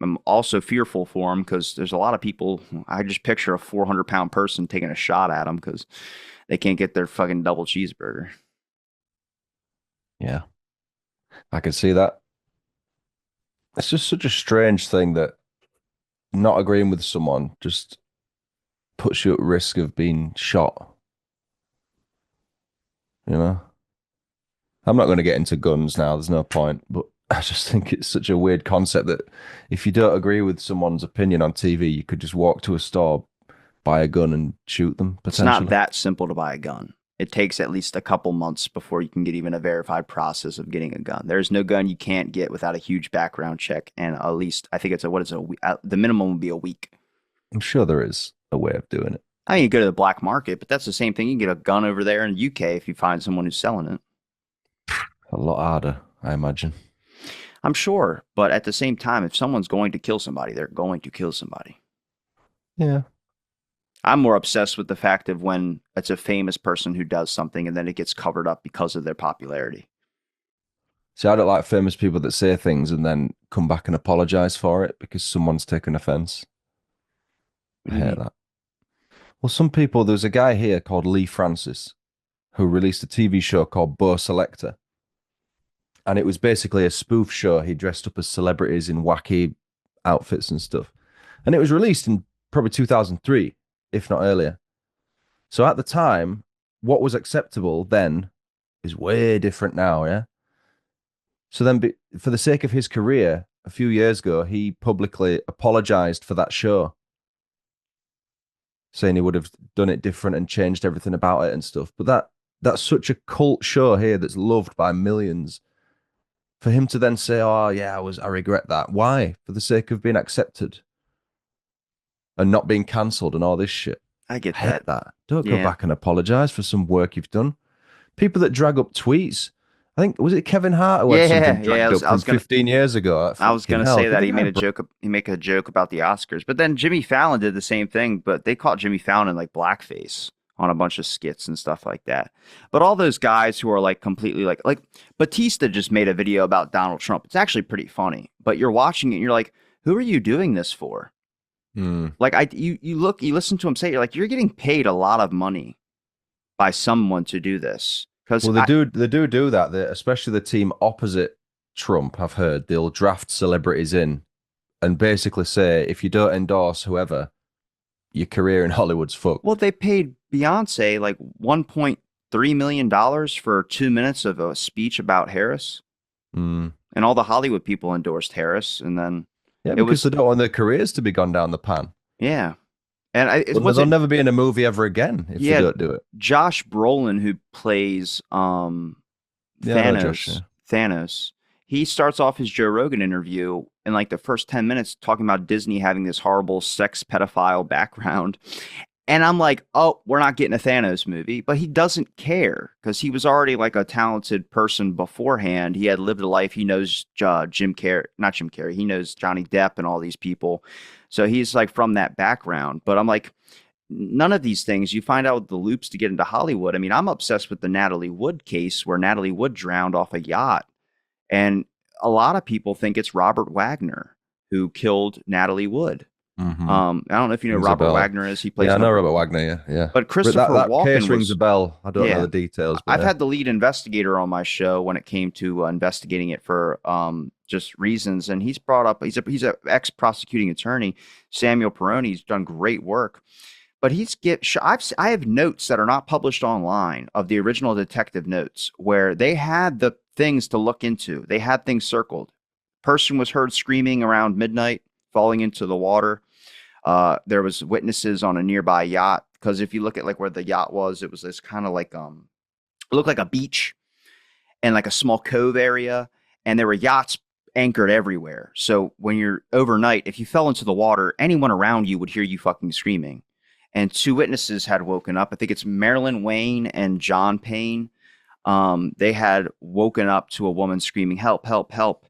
Speaker 1: I'm also fearful for him because there's a lot of people. I just picture a 400-pound person taking a shot at him because they can't get their fucking double cheeseburger.
Speaker 2: Yeah, I can see that. It's just such a strange thing that not agreeing with someone just puts you at risk of being shot. You know, I'm not going to get into guns now. There's no point, but I just think it's such a weird concept that if you don't agree with someone's opinion on TV, you could just walk to a store, buy a gun, and shoot them
Speaker 1: It's not
Speaker 2: potentially.
Speaker 1: that simple to buy a gun. It takes at least a couple months before you can get even a verified process of getting a gun. There's no gun you can't get without a huge background check, and at least I think it's a what is it, the minimum would be a week.
Speaker 2: I'm sure there is a way of doing it.
Speaker 1: I mean, you go to the black market, but that's the same thing. You can get a gun over there in the UK if you find someone who's selling it.
Speaker 2: A lot harder, I imagine.
Speaker 1: I'm sure, but at the same time, if someone's going to kill somebody, they're going to kill somebody.
Speaker 2: Yeah.
Speaker 1: I'm more obsessed with the fact of when it's a famous person who does something and then it gets covered up because of their popularity.
Speaker 2: See, I don't like famous people that say things and then come back and apologize for it because someone's taken offense.
Speaker 1: What
Speaker 2: I
Speaker 1: do you
Speaker 2: hate
Speaker 1: mean?
Speaker 2: that. Well, some people, there's a guy here called Lee Francis who released a TV show called Bo Selector. And it was basically a spoof show. He dressed up as celebrities in wacky outfits and stuff. And it was released in probably 2003, if not earlier. So at the time, what was acceptable then is way different now, yeah? So then, for the sake of his career, a few years ago, he publicly apologized for that show, saying he would have done it different and changed everything about it and stuff. But that's such a cult show here that's loved by millions. For him to then say, "Oh yeah, I regret that." Why? For the sake of being accepted and not being cancelled and all this shit.
Speaker 1: I
Speaker 2: I
Speaker 1: get
Speaker 2: hate
Speaker 1: that.
Speaker 2: that. Don't go
Speaker 1: Yeah.
Speaker 2: back and apologize for some work you've done. People that drag up tweets. I think was it Kevin Hart who had something
Speaker 1: Yeah, yeah.
Speaker 2: dragged up
Speaker 1: I
Speaker 2: from
Speaker 1: was gonna
Speaker 2: 15 years ago? Like,
Speaker 1: I was
Speaker 2: fucking
Speaker 1: gonna
Speaker 2: hell,
Speaker 1: say
Speaker 2: give
Speaker 1: that
Speaker 2: the
Speaker 1: he
Speaker 2: guy
Speaker 1: made
Speaker 2: a
Speaker 1: a
Speaker 2: break.
Speaker 1: joke. He make a joke about the Oscars, but then Jimmy Fallon did the same thing, but they caught Jimmy Fallon in like blackface on a bunch of skits and stuff like that. But all those guys who are like completely like Batista just made a video about Donald Trump. It's actually pretty funny, but you're watching it and you're like, who are you doing this for?
Speaker 2: Hmm.
Speaker 1: Like you listen to him say, you're like, you're getting paid a lot of money by someone to do this because
Speaker 2: Well, they do that. Especially the team opposite Trump. I've heard they'll draft celebrities in and basically say if you don't endorse whoever, your career in Hollywood's fucked.
Speaker 1: well, they paid Beyonce like $1.3 million for 2 minutes of a speech about Harris,
Speaker 2: Hmm.
Speaker 1: and all the Hollywood people endorsed Harris, and then
Speaker 2: Yeah,
Speaker 1: it
Speaker 2: because
Speaker 1: was
Speaker 2: they don't want their careers to be gone down the pan.
Speaker 1: yeah, and it
Speaker 2: Well,
Speaker 1: was
Speaker 2: they'll
Speaker 1: it
Speaker 2: never be in a movie ever again if they
Speaker 1: yeah
Speaker 2: don't do it.
Speaker 1: Josh Brolin who plays
Speaker 2: Yeah, I know Josh. Yeah.
Speaker 1: Thanos. He starts off his Joe Rogan interview in like the first 10 minutes talking about Disney having this horrible sex pedophile background. And I'm like, oh, we're not getting a Thanos movie. But he doesn't care because he was already like a talented person beforehand. He had lived a life. He knows Jim Carrey, not Jim Carrey. He knows Johnny Depp and all these people. So he's like from that background. But I'm like, none of these things you find out the loops to get into Hollywood. I mean, I'm obsessed with the Natalie Wood case where Natalie Wood drowned off a yacht. And a lot of people think it's Robert Wagner who killed Natalie Wood.
Speaker 2: Mm-hmm.
Speaker 1: I don't know if you know who
Speaker 2: Rings a
Speaker 1: Robert
Speaker 2: bell.
Speaker 1: Wagner is. He plays
Speaker 2: Yeah, I know
Speaker 1: number,
Speaker 2: Robert Wagner. Yeah, yeah.
Speaker 1: but
Speaker 2: But that
Speaker 1: Christopher
Speaker 2: that case
Speaker 1: Walken
Speaker 2: rings a
Speaker 1: was,
Speaker 2: bell. I don't know
Speaker 1: yeah.
Speaker 2: the details, but
Speaker 1: I've
Speaker 2: yeah.
Speaker 1: had the lead investigator on my show when it came to investigating it for just reasons, and he's brought up he's a ex prosecuting attorney, Samuel Peroni. He's done great work, but I have notes that are not published online of the original detective notes where they had the things to look into. They had things circled. Person was heard screaming around midnight, falling into the water. There was witnesses on a nearby yacht because if you look at like where the yacht was, it was this kind of like it looked like a beach and like a small cove area, and there were yachts anchored everywhere. So when you're overnight, if you fell into the water, anyone around you would hear you fucking screaming. And two witnesses had woken up. I think it's Marilyn Wayne and John Payne. They had woken up to a woman screaming, "Help, help, help."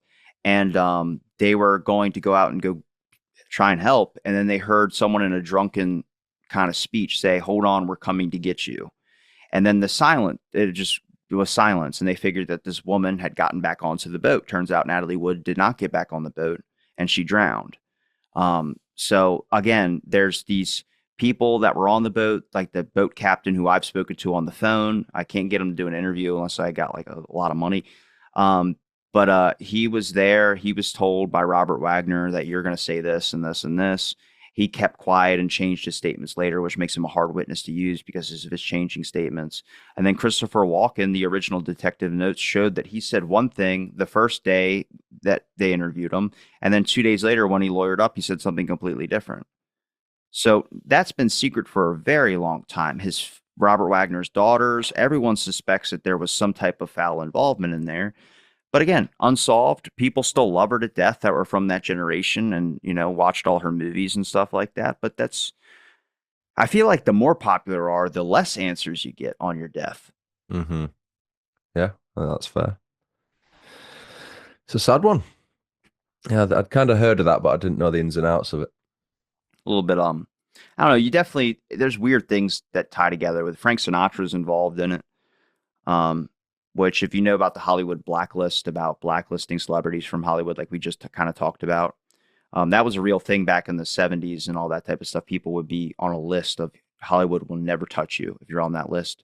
Speaker 1: And they were going to go out and go try and help. And then they heard someone in a drunken kind of speech say, "Hold on, we're coming to get you." And then it just was silence. And they figured that this woman had gotten back onto the boat. Turns out Natalie Wood did not get back on the boat and she drowned. So again, there's these people that were on the boat, like the boat captain who I've spoken to on the phone. I can't get him to do an interview unless I got like a lot of money. Um, but he was there. He was told by Robert Wagner that you're going to say this and this and this. He kept quiet and changed his statements later, which makes him a hard witness to use because of his changing statements. And then Christopher Walken, the original detective notes, showed that he said one thing the first day that they interviewed him, and then 2 days later, when he lawyered up, he said something completely different. So that's been secret for a very long time. His Robert Wagner's daughters, everyone suspects that there was some type of foul involvement in there. But again, unsolved. People still love her to death that were from that generation and, watched all her movies and stuff like that. But I feel like the more popular are, the less answers you get on your death.
Speaker 2: Mm-hmm. Yeah, well, that's fair. It's a sad one. Yeah, I'd kind of heard of that, but I didn't know the ins and outs of it.
Speaker 1: A little bit, I don't know. There's weird things that tie together with Frank Sinatra's involved in it. Um, which if you know about the Hollywood blacklist, about blacklisting celebrities from Hollywood, like we just kind of talked about, that was a real thing back in the 70s and all that type of stuff. People would be on a list of Hollywood will never touch you if you're on that list.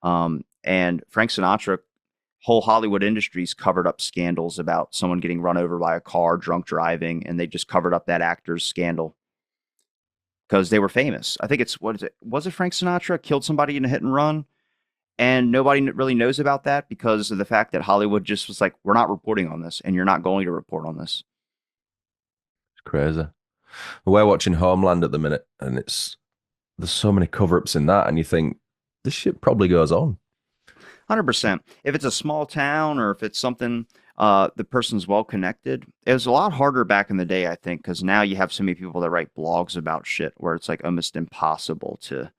Speaker 1: And Frank Sinatra, whole Hollywood industries covered up scandals about someone getting run over by a car, drunk driving, and they just covered up that actor's scandal because they were famous. I think it's what is it? Was it Frank Sinatra killed somebody in a hit and run? And nobody really knows about that because of the fact that Hollywood just was like, we're not reporting on this, and you're not going to report on this.
Speaker 2: It's crazy. We're watching Homeland at the minute, and there's so many cover-ups in that, and you think this shit probably goes on.
Speaker 1: 100%. If it's a small town or if it's something the person's well connected, it was a lot harder back in the day, I think, because now you have so many people that write blogs about shit where it's like almost impossible to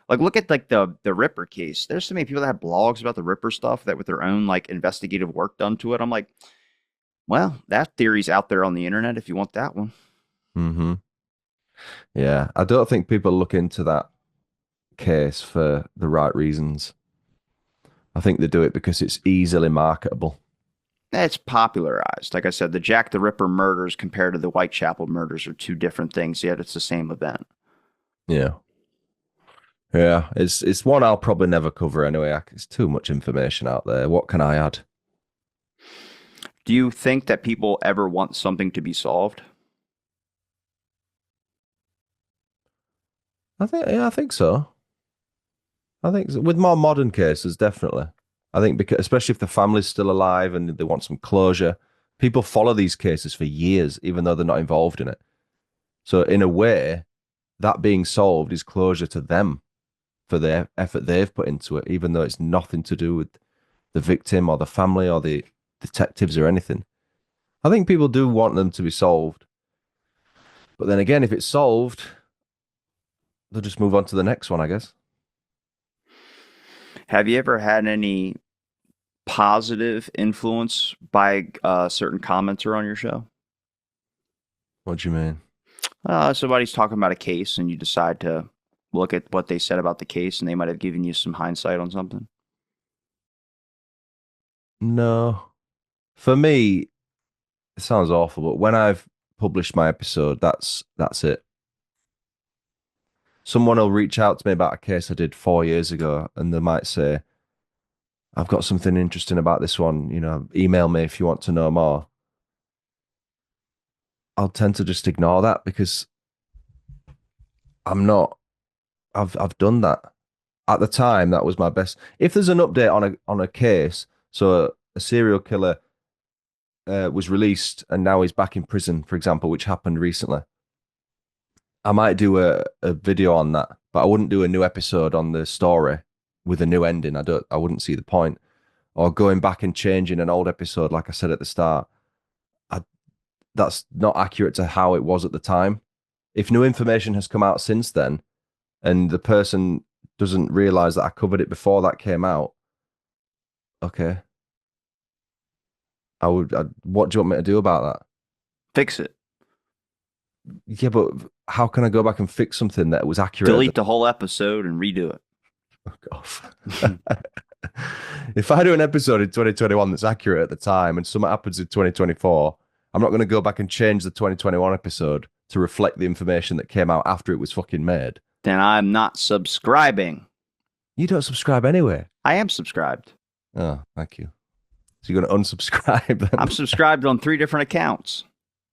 Speaker 1: like look at like the Ripper case. There's so many people that have blogs about the Ripper stuff that with their own like investigative work done to it. I'm like, well, that theory's out there on the internet if you want that one.
Speaker 2: Mm-hmm. Yeah, I don't think people look into that case for the right reasons. I think they do it because it's easily marketable.
Speaker 1: It's popularized. Like I said, the Jack the Ripper murders compared to the Whitechapel murders are two different things, yet it's the same event.
Speaker 2: Yeah. Yeah, it's one I'll probably never cover anyway. It's too much information out there. What can I add?
Speaker 1: Do you think that people ever want something to be solved?
Speaker 2: I think so. I think so. With more modern cases, definitely. I think because especially if the family's still alive and they want some closure, people follow these cases for years, even though they're not involved in it. So in a way, that being solved is closure to them for the effort they've put into it, even though it's nothing to do with the victim or the family or the detectives or anything. I think people do want them to be solved. But then again, if it's solved, they'll just move on to the next one, I guess.
Speaker 1: Have you ever had any positive influence by a certain commenter on your show?
Speaker 2: What do you mean?
Speaker 1: Somebody's talking about a case and you decide to look at what they said about the case and they might have given you some hindsight on something.
Speaker 2: No. For me, it sounds awful, but when I've published my episode, that's it. Someone will reach out to me about a case I did 4 years ago, and they might say, I've got something interesting about this one, email me if you want to know more. I'll tend to just ignore that because I'm not I've done that. At the time, that was my best. If there's an update on a case, so a serial killer was released and now he's back in prison, for example, which happened recently, I might do a video on that, but I wouldn't do a new episode on the story with a new ending. I wouldn't see the point. Or going back and changing an old episode, like I said at the start. I, that's not accurate to how it was at the time. If new information has come out since then, and the person doesn't realize that I covered it before that came out, Okay. What do you want me to do about
Speaker 1: Fix it.
Speaker 2: that? Yeah, but how can I go back and fix something that was accurate at the
Speaker 1: Delete the whole episode and redo
Speaker 2: fuck off?
Speaker 1: it.
Speaker 2: If I do an episode in 2021 that's accurate at the time and something happens in 2024, I'm not going to go back and change the 2021 episode to reflect the information that came out after it was fucking made.
Speaker 1: Then I'm not subscribing.
Speaker 2: You don't subscribe anyway.
Speaker 1: I am subscribed.
Speaker 2: Oh, thank you. So you're going to unsubscribe
Speaker 1: I'm
Speaker 2: then?
Speaker 1: subscribed on 3 different accounts.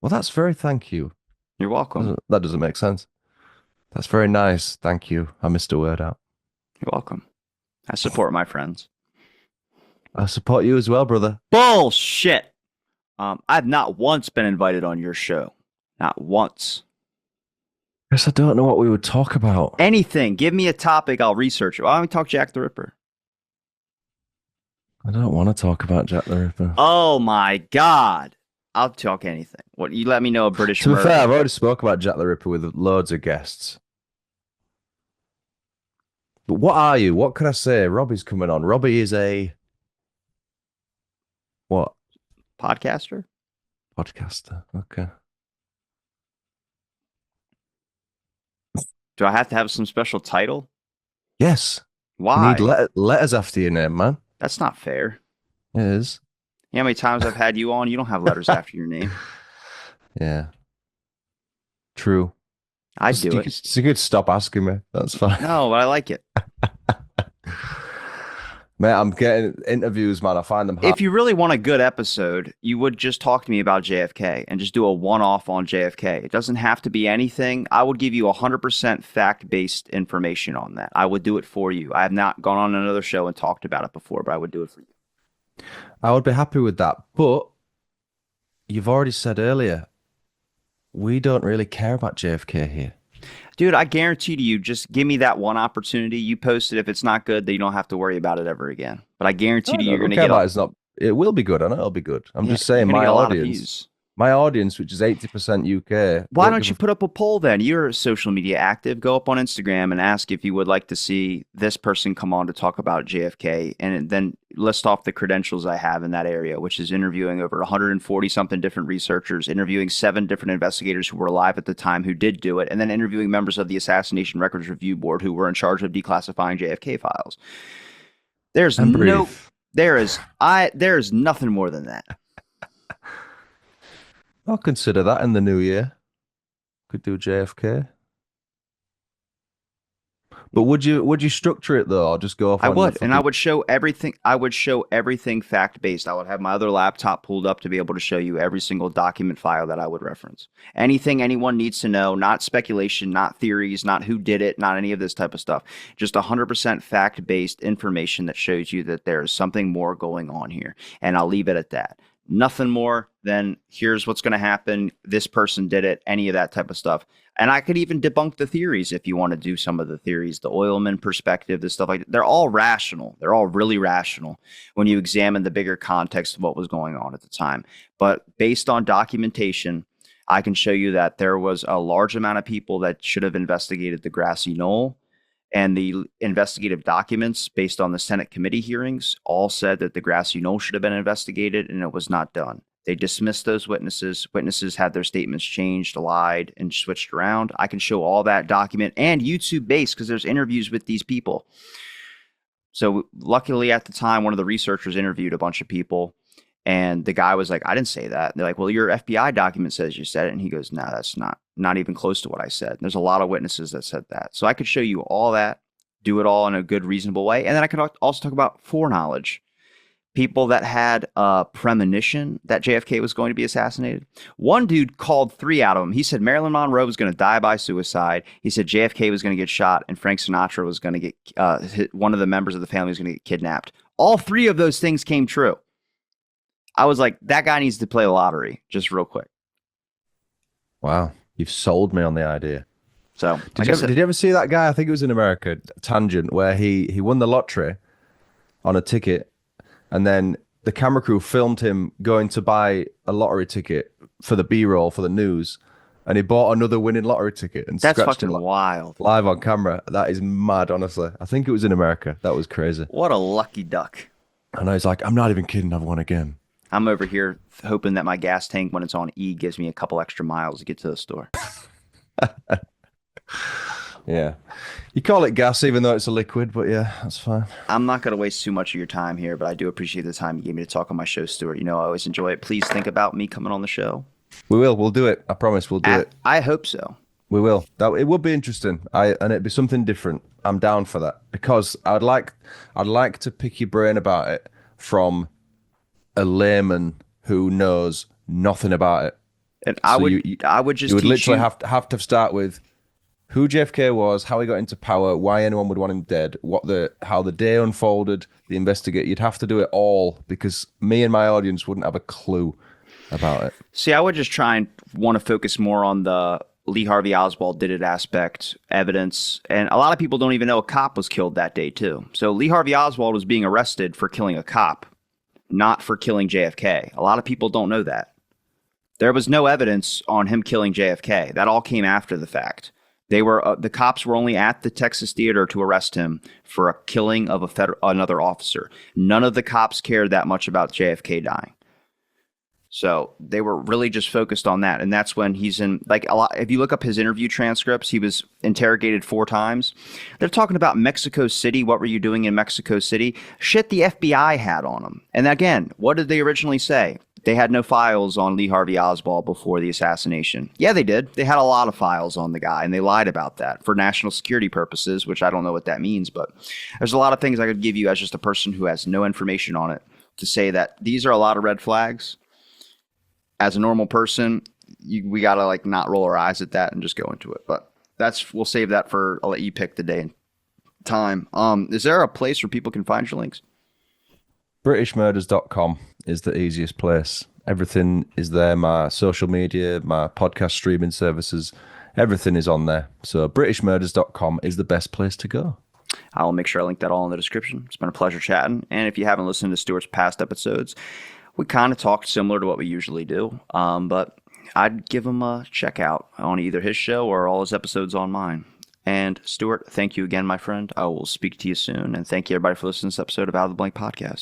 Speaker 2: Well, that's very thank you.
Speaker 1: You're welcome.
Speaker 2: That doesn't make sense. That's very nice. Thank you. I missed a word out.
Speaker 1: You're welcome. I support my friends.
Speaker 2: I support you as well, brother.
Speaker 1: Bullshit. I've not once been invited on your show. Not once.
Speaker 2: Guess I don't know what we would talk about.
Speaker 1: Anything. Give me a topic. I'll research it. Why don't we talk Jack the Ripper?
Speaker 2: I don't want to talk about Jack the Ripper.
Speaker 1: Oh my God. I'll talk anything. What you let me know a British
Speaker 2: To be
Speaker 1: murder.
Speaker 2: fair, I've already spoke about Jack the Ripper with loads of guests. But what are you? What can I say? Robbie's coming on. Robbie is a what?
Speaker 1: Podcaster?
Speaker 2: Podcaster. Okay.
Speaker 1: Do I have to have some special title?
Speaker 2: Yes.
Speaker 1: Why?
Speaker 2: Need letters after your name, man.
Speaker 1: That's not fair.
Speaker 2: It is.
Speaker 1: You know how many times I've had you on? You don't have letters after your name.
Speaker 2: Yeah. True.
Speaker 1: I do it.
Speaker 2: So you could stop asking me. That's fine.
Speaker 1: No, but I like it.
Speaker 2: Mate, I'm getting interviews, man. I find them hard.
Speaker 1: If you really want a good episode, you would just talk to me about JFK and just do a one-off on JFK. It doesn't have to be anything. I would give you 100% fact-based information on that. I would do it for you. I have not gone on another show and talked about it before, but I would do it for you.
Speaker 2: I would be happy with that. But you've already said earlier, we don't really care about JFK here.
Speaker 1: Dude, I guarantee to you, just give me that one opportunity. You post it. If it's not good, then you don't have to worry about it ever again. But I guarantee to you, you're going to get
Speaker 2: it's not. It will be good. I know it'll be good. I'm just saying, my audience, which is 80% UK.
Speaker 1: Why don't you put up a poll then? You're social media active. Go up on Instagram and ask if you would like to see this person come on to talk about JFK, and then list off the credentials I have in that area, which is interviewing over 140 something different researchers, interviewing 7 different investigators who were alive at the time who did do it, and then interviewing members of the Assassination Records Review Board who were in charge of declassifying JFK files. There is nothing more than that.
Speaker 2: I'll consider that in the new year. Could do JFK. But would you structure it though, or just go off?
Speaker 1: I would, and I would show everything. I would show everything fact based. I would have my other laptop pulled up to be able to show you every single document file that I would reference. Anything anyone needs to know, not speculation, not theories, not who did it, not any of this type of stuff. Just 100% fact based information that shows you that there is something more going on here, and I'll leave it at that. Nothing more than here's what's going to happen. This person did it, any of that type of stuff. And I could even debunk the theories if you want to do some of the theories, the Oilman perspective, this stuff like that. They're all rational. They're all really rational when you examine the bigger context of what was going on at the time. But based on documentation, I can show you that there was a large amount of people that should have investigated the grassy knoll. And the investigative documents based on the Senate committee hearings all said that the grassy knoll should have been investigated, and it was not done. They dismissed those witnesses. Witnesses had their statements changed, lied, and switched around. I can show all that document and YouTube based because there's interviews with these people. So luckily at the time, one of the researchers interviewed a bunch of people, and the guy was like, I didn't say that. And they're like, well, your FBI document says you said it. And he goes, no, that's not even close to what I said. And there's a lot of witnesses that said that. So I could show you all that, do it all in a good, reasonable way. And then I could also talk about foreknowledge. People that had a premonition that JFK was going to be assassinated. One dude called 3 out of them. He said Marilyn Monroe was going to die by suicide. He said JFK was going to get shot, and Frank Sinatra was going to get, one of the members of the family was going to get kidnapped. All 3 of those things came true. I was like, that guy needs to play the lottery, just real quick.
Speaker 2: Wow, you've sold me on the idea.
Speaker 1: So,
Speaker 2: did you ever see that guy? I think it was in America, Tangent, where he won the lottery on a ticket, and then the camera crew filmed him going to buy a lottery ticket for the B-roll for the news, and he bought another winning lottery ticket and
Speaker 1: that's
Speaker 2: scratched
Speaker 1: fucking
Speaker 2: it
Speaker 1: wild,
Speaker 2: live on camera. That is mad, honestly. I think it was in America. That was crazy.
Speaker 1: What a lucky duck.
Speaker 2: And I was like, I'm not even kidding. I've won again.
Speaker 1: I'm over here hoping that my gas tank, when it's on E, gives me a couple extra miles to get to the store.
Speaker 2: Yeah. You call it gas, even though it's a liquid, but yeah, that's fine.
Speaker 1: I'm not going to waste too much of your time here, but I do appreciate the time you gave me to talk on my show, Stuart. You know, I always enjoy it. Please think about me coming on the show.
Speaker 2: We will. We'll do it. I promise we'll do it.
Speaker 1: I hope so.
Speaker 2: We will. That it would be interesting. And it'd be something different. I'm down for that because I'd like to pick your brain about it from a layman who knows nothing about it.
Speaker 1: And
Speaker 2: So
Speaker 1: I would just
Speaker 2: you would
Speaker 1: teach
Speaker 2: literally
Speaker 1: you.
Speaker 2: have to start with who JFK was, how he got into power, why anyone would want him dead, how the day unfolded, the investigate. You'd have to do it all because me and my audience wouldn't have a clue about it.
Speaker 1: See, I would just try and want to focus more on the Lee Harvey Oswald did it aspect, evidence, and a lot of people don't even know a cop was killed that day too. So Lee Harvey Oswald was being arrested for killing a cop, not for killing JFK. A lot of people don't know that. There was no evidence on him killing JFK. That all came after the fact. The cops were only at the Texas theater to arrest him for a killing of another officer. None of the cops cared that much about JFK dying. So they were really just focused on that. And that's when he's in, like, a lot. If you look up his interview transcripts, he was interrogated 4 times. They're talking about Mexico City. What were you doing in Mexico City? Shit the FBI had on him. And again, what did they originally say? They had no files on Lee Harvey Oswald before the assassination. Yeah, they did. They had a lot of files on the guy, and they lied about that for national security purposes, which I don't know what that means. But there's a lot of things I could give you as just a person who has no information on it to say that these are a lot of red flags. As a normal person, we gotta like not roll our eyes at that and just go into it. But we'll save that for. I'll let you pick the day and time. Is there a place where people can find your links?
Speaker 2: BritishMurders.com is the easiest place. Everything is there. My social media, my podcast streaming services, everything is on there. So BritishMurders.com is the best place to go.
Speaker 1: I'll make sure I link that all in the description. It's been a pleasure chatting. And if you haven't listened to Stuart's past episodes, we kind of talked similar to what we usually do. But I'd give him a check out on either his show or all his episodes on mine. And Stuart, thank you again, my friend. I will speak to you soon. And thank you, everybody, for listening to this episode of Out of the Blank Podcast.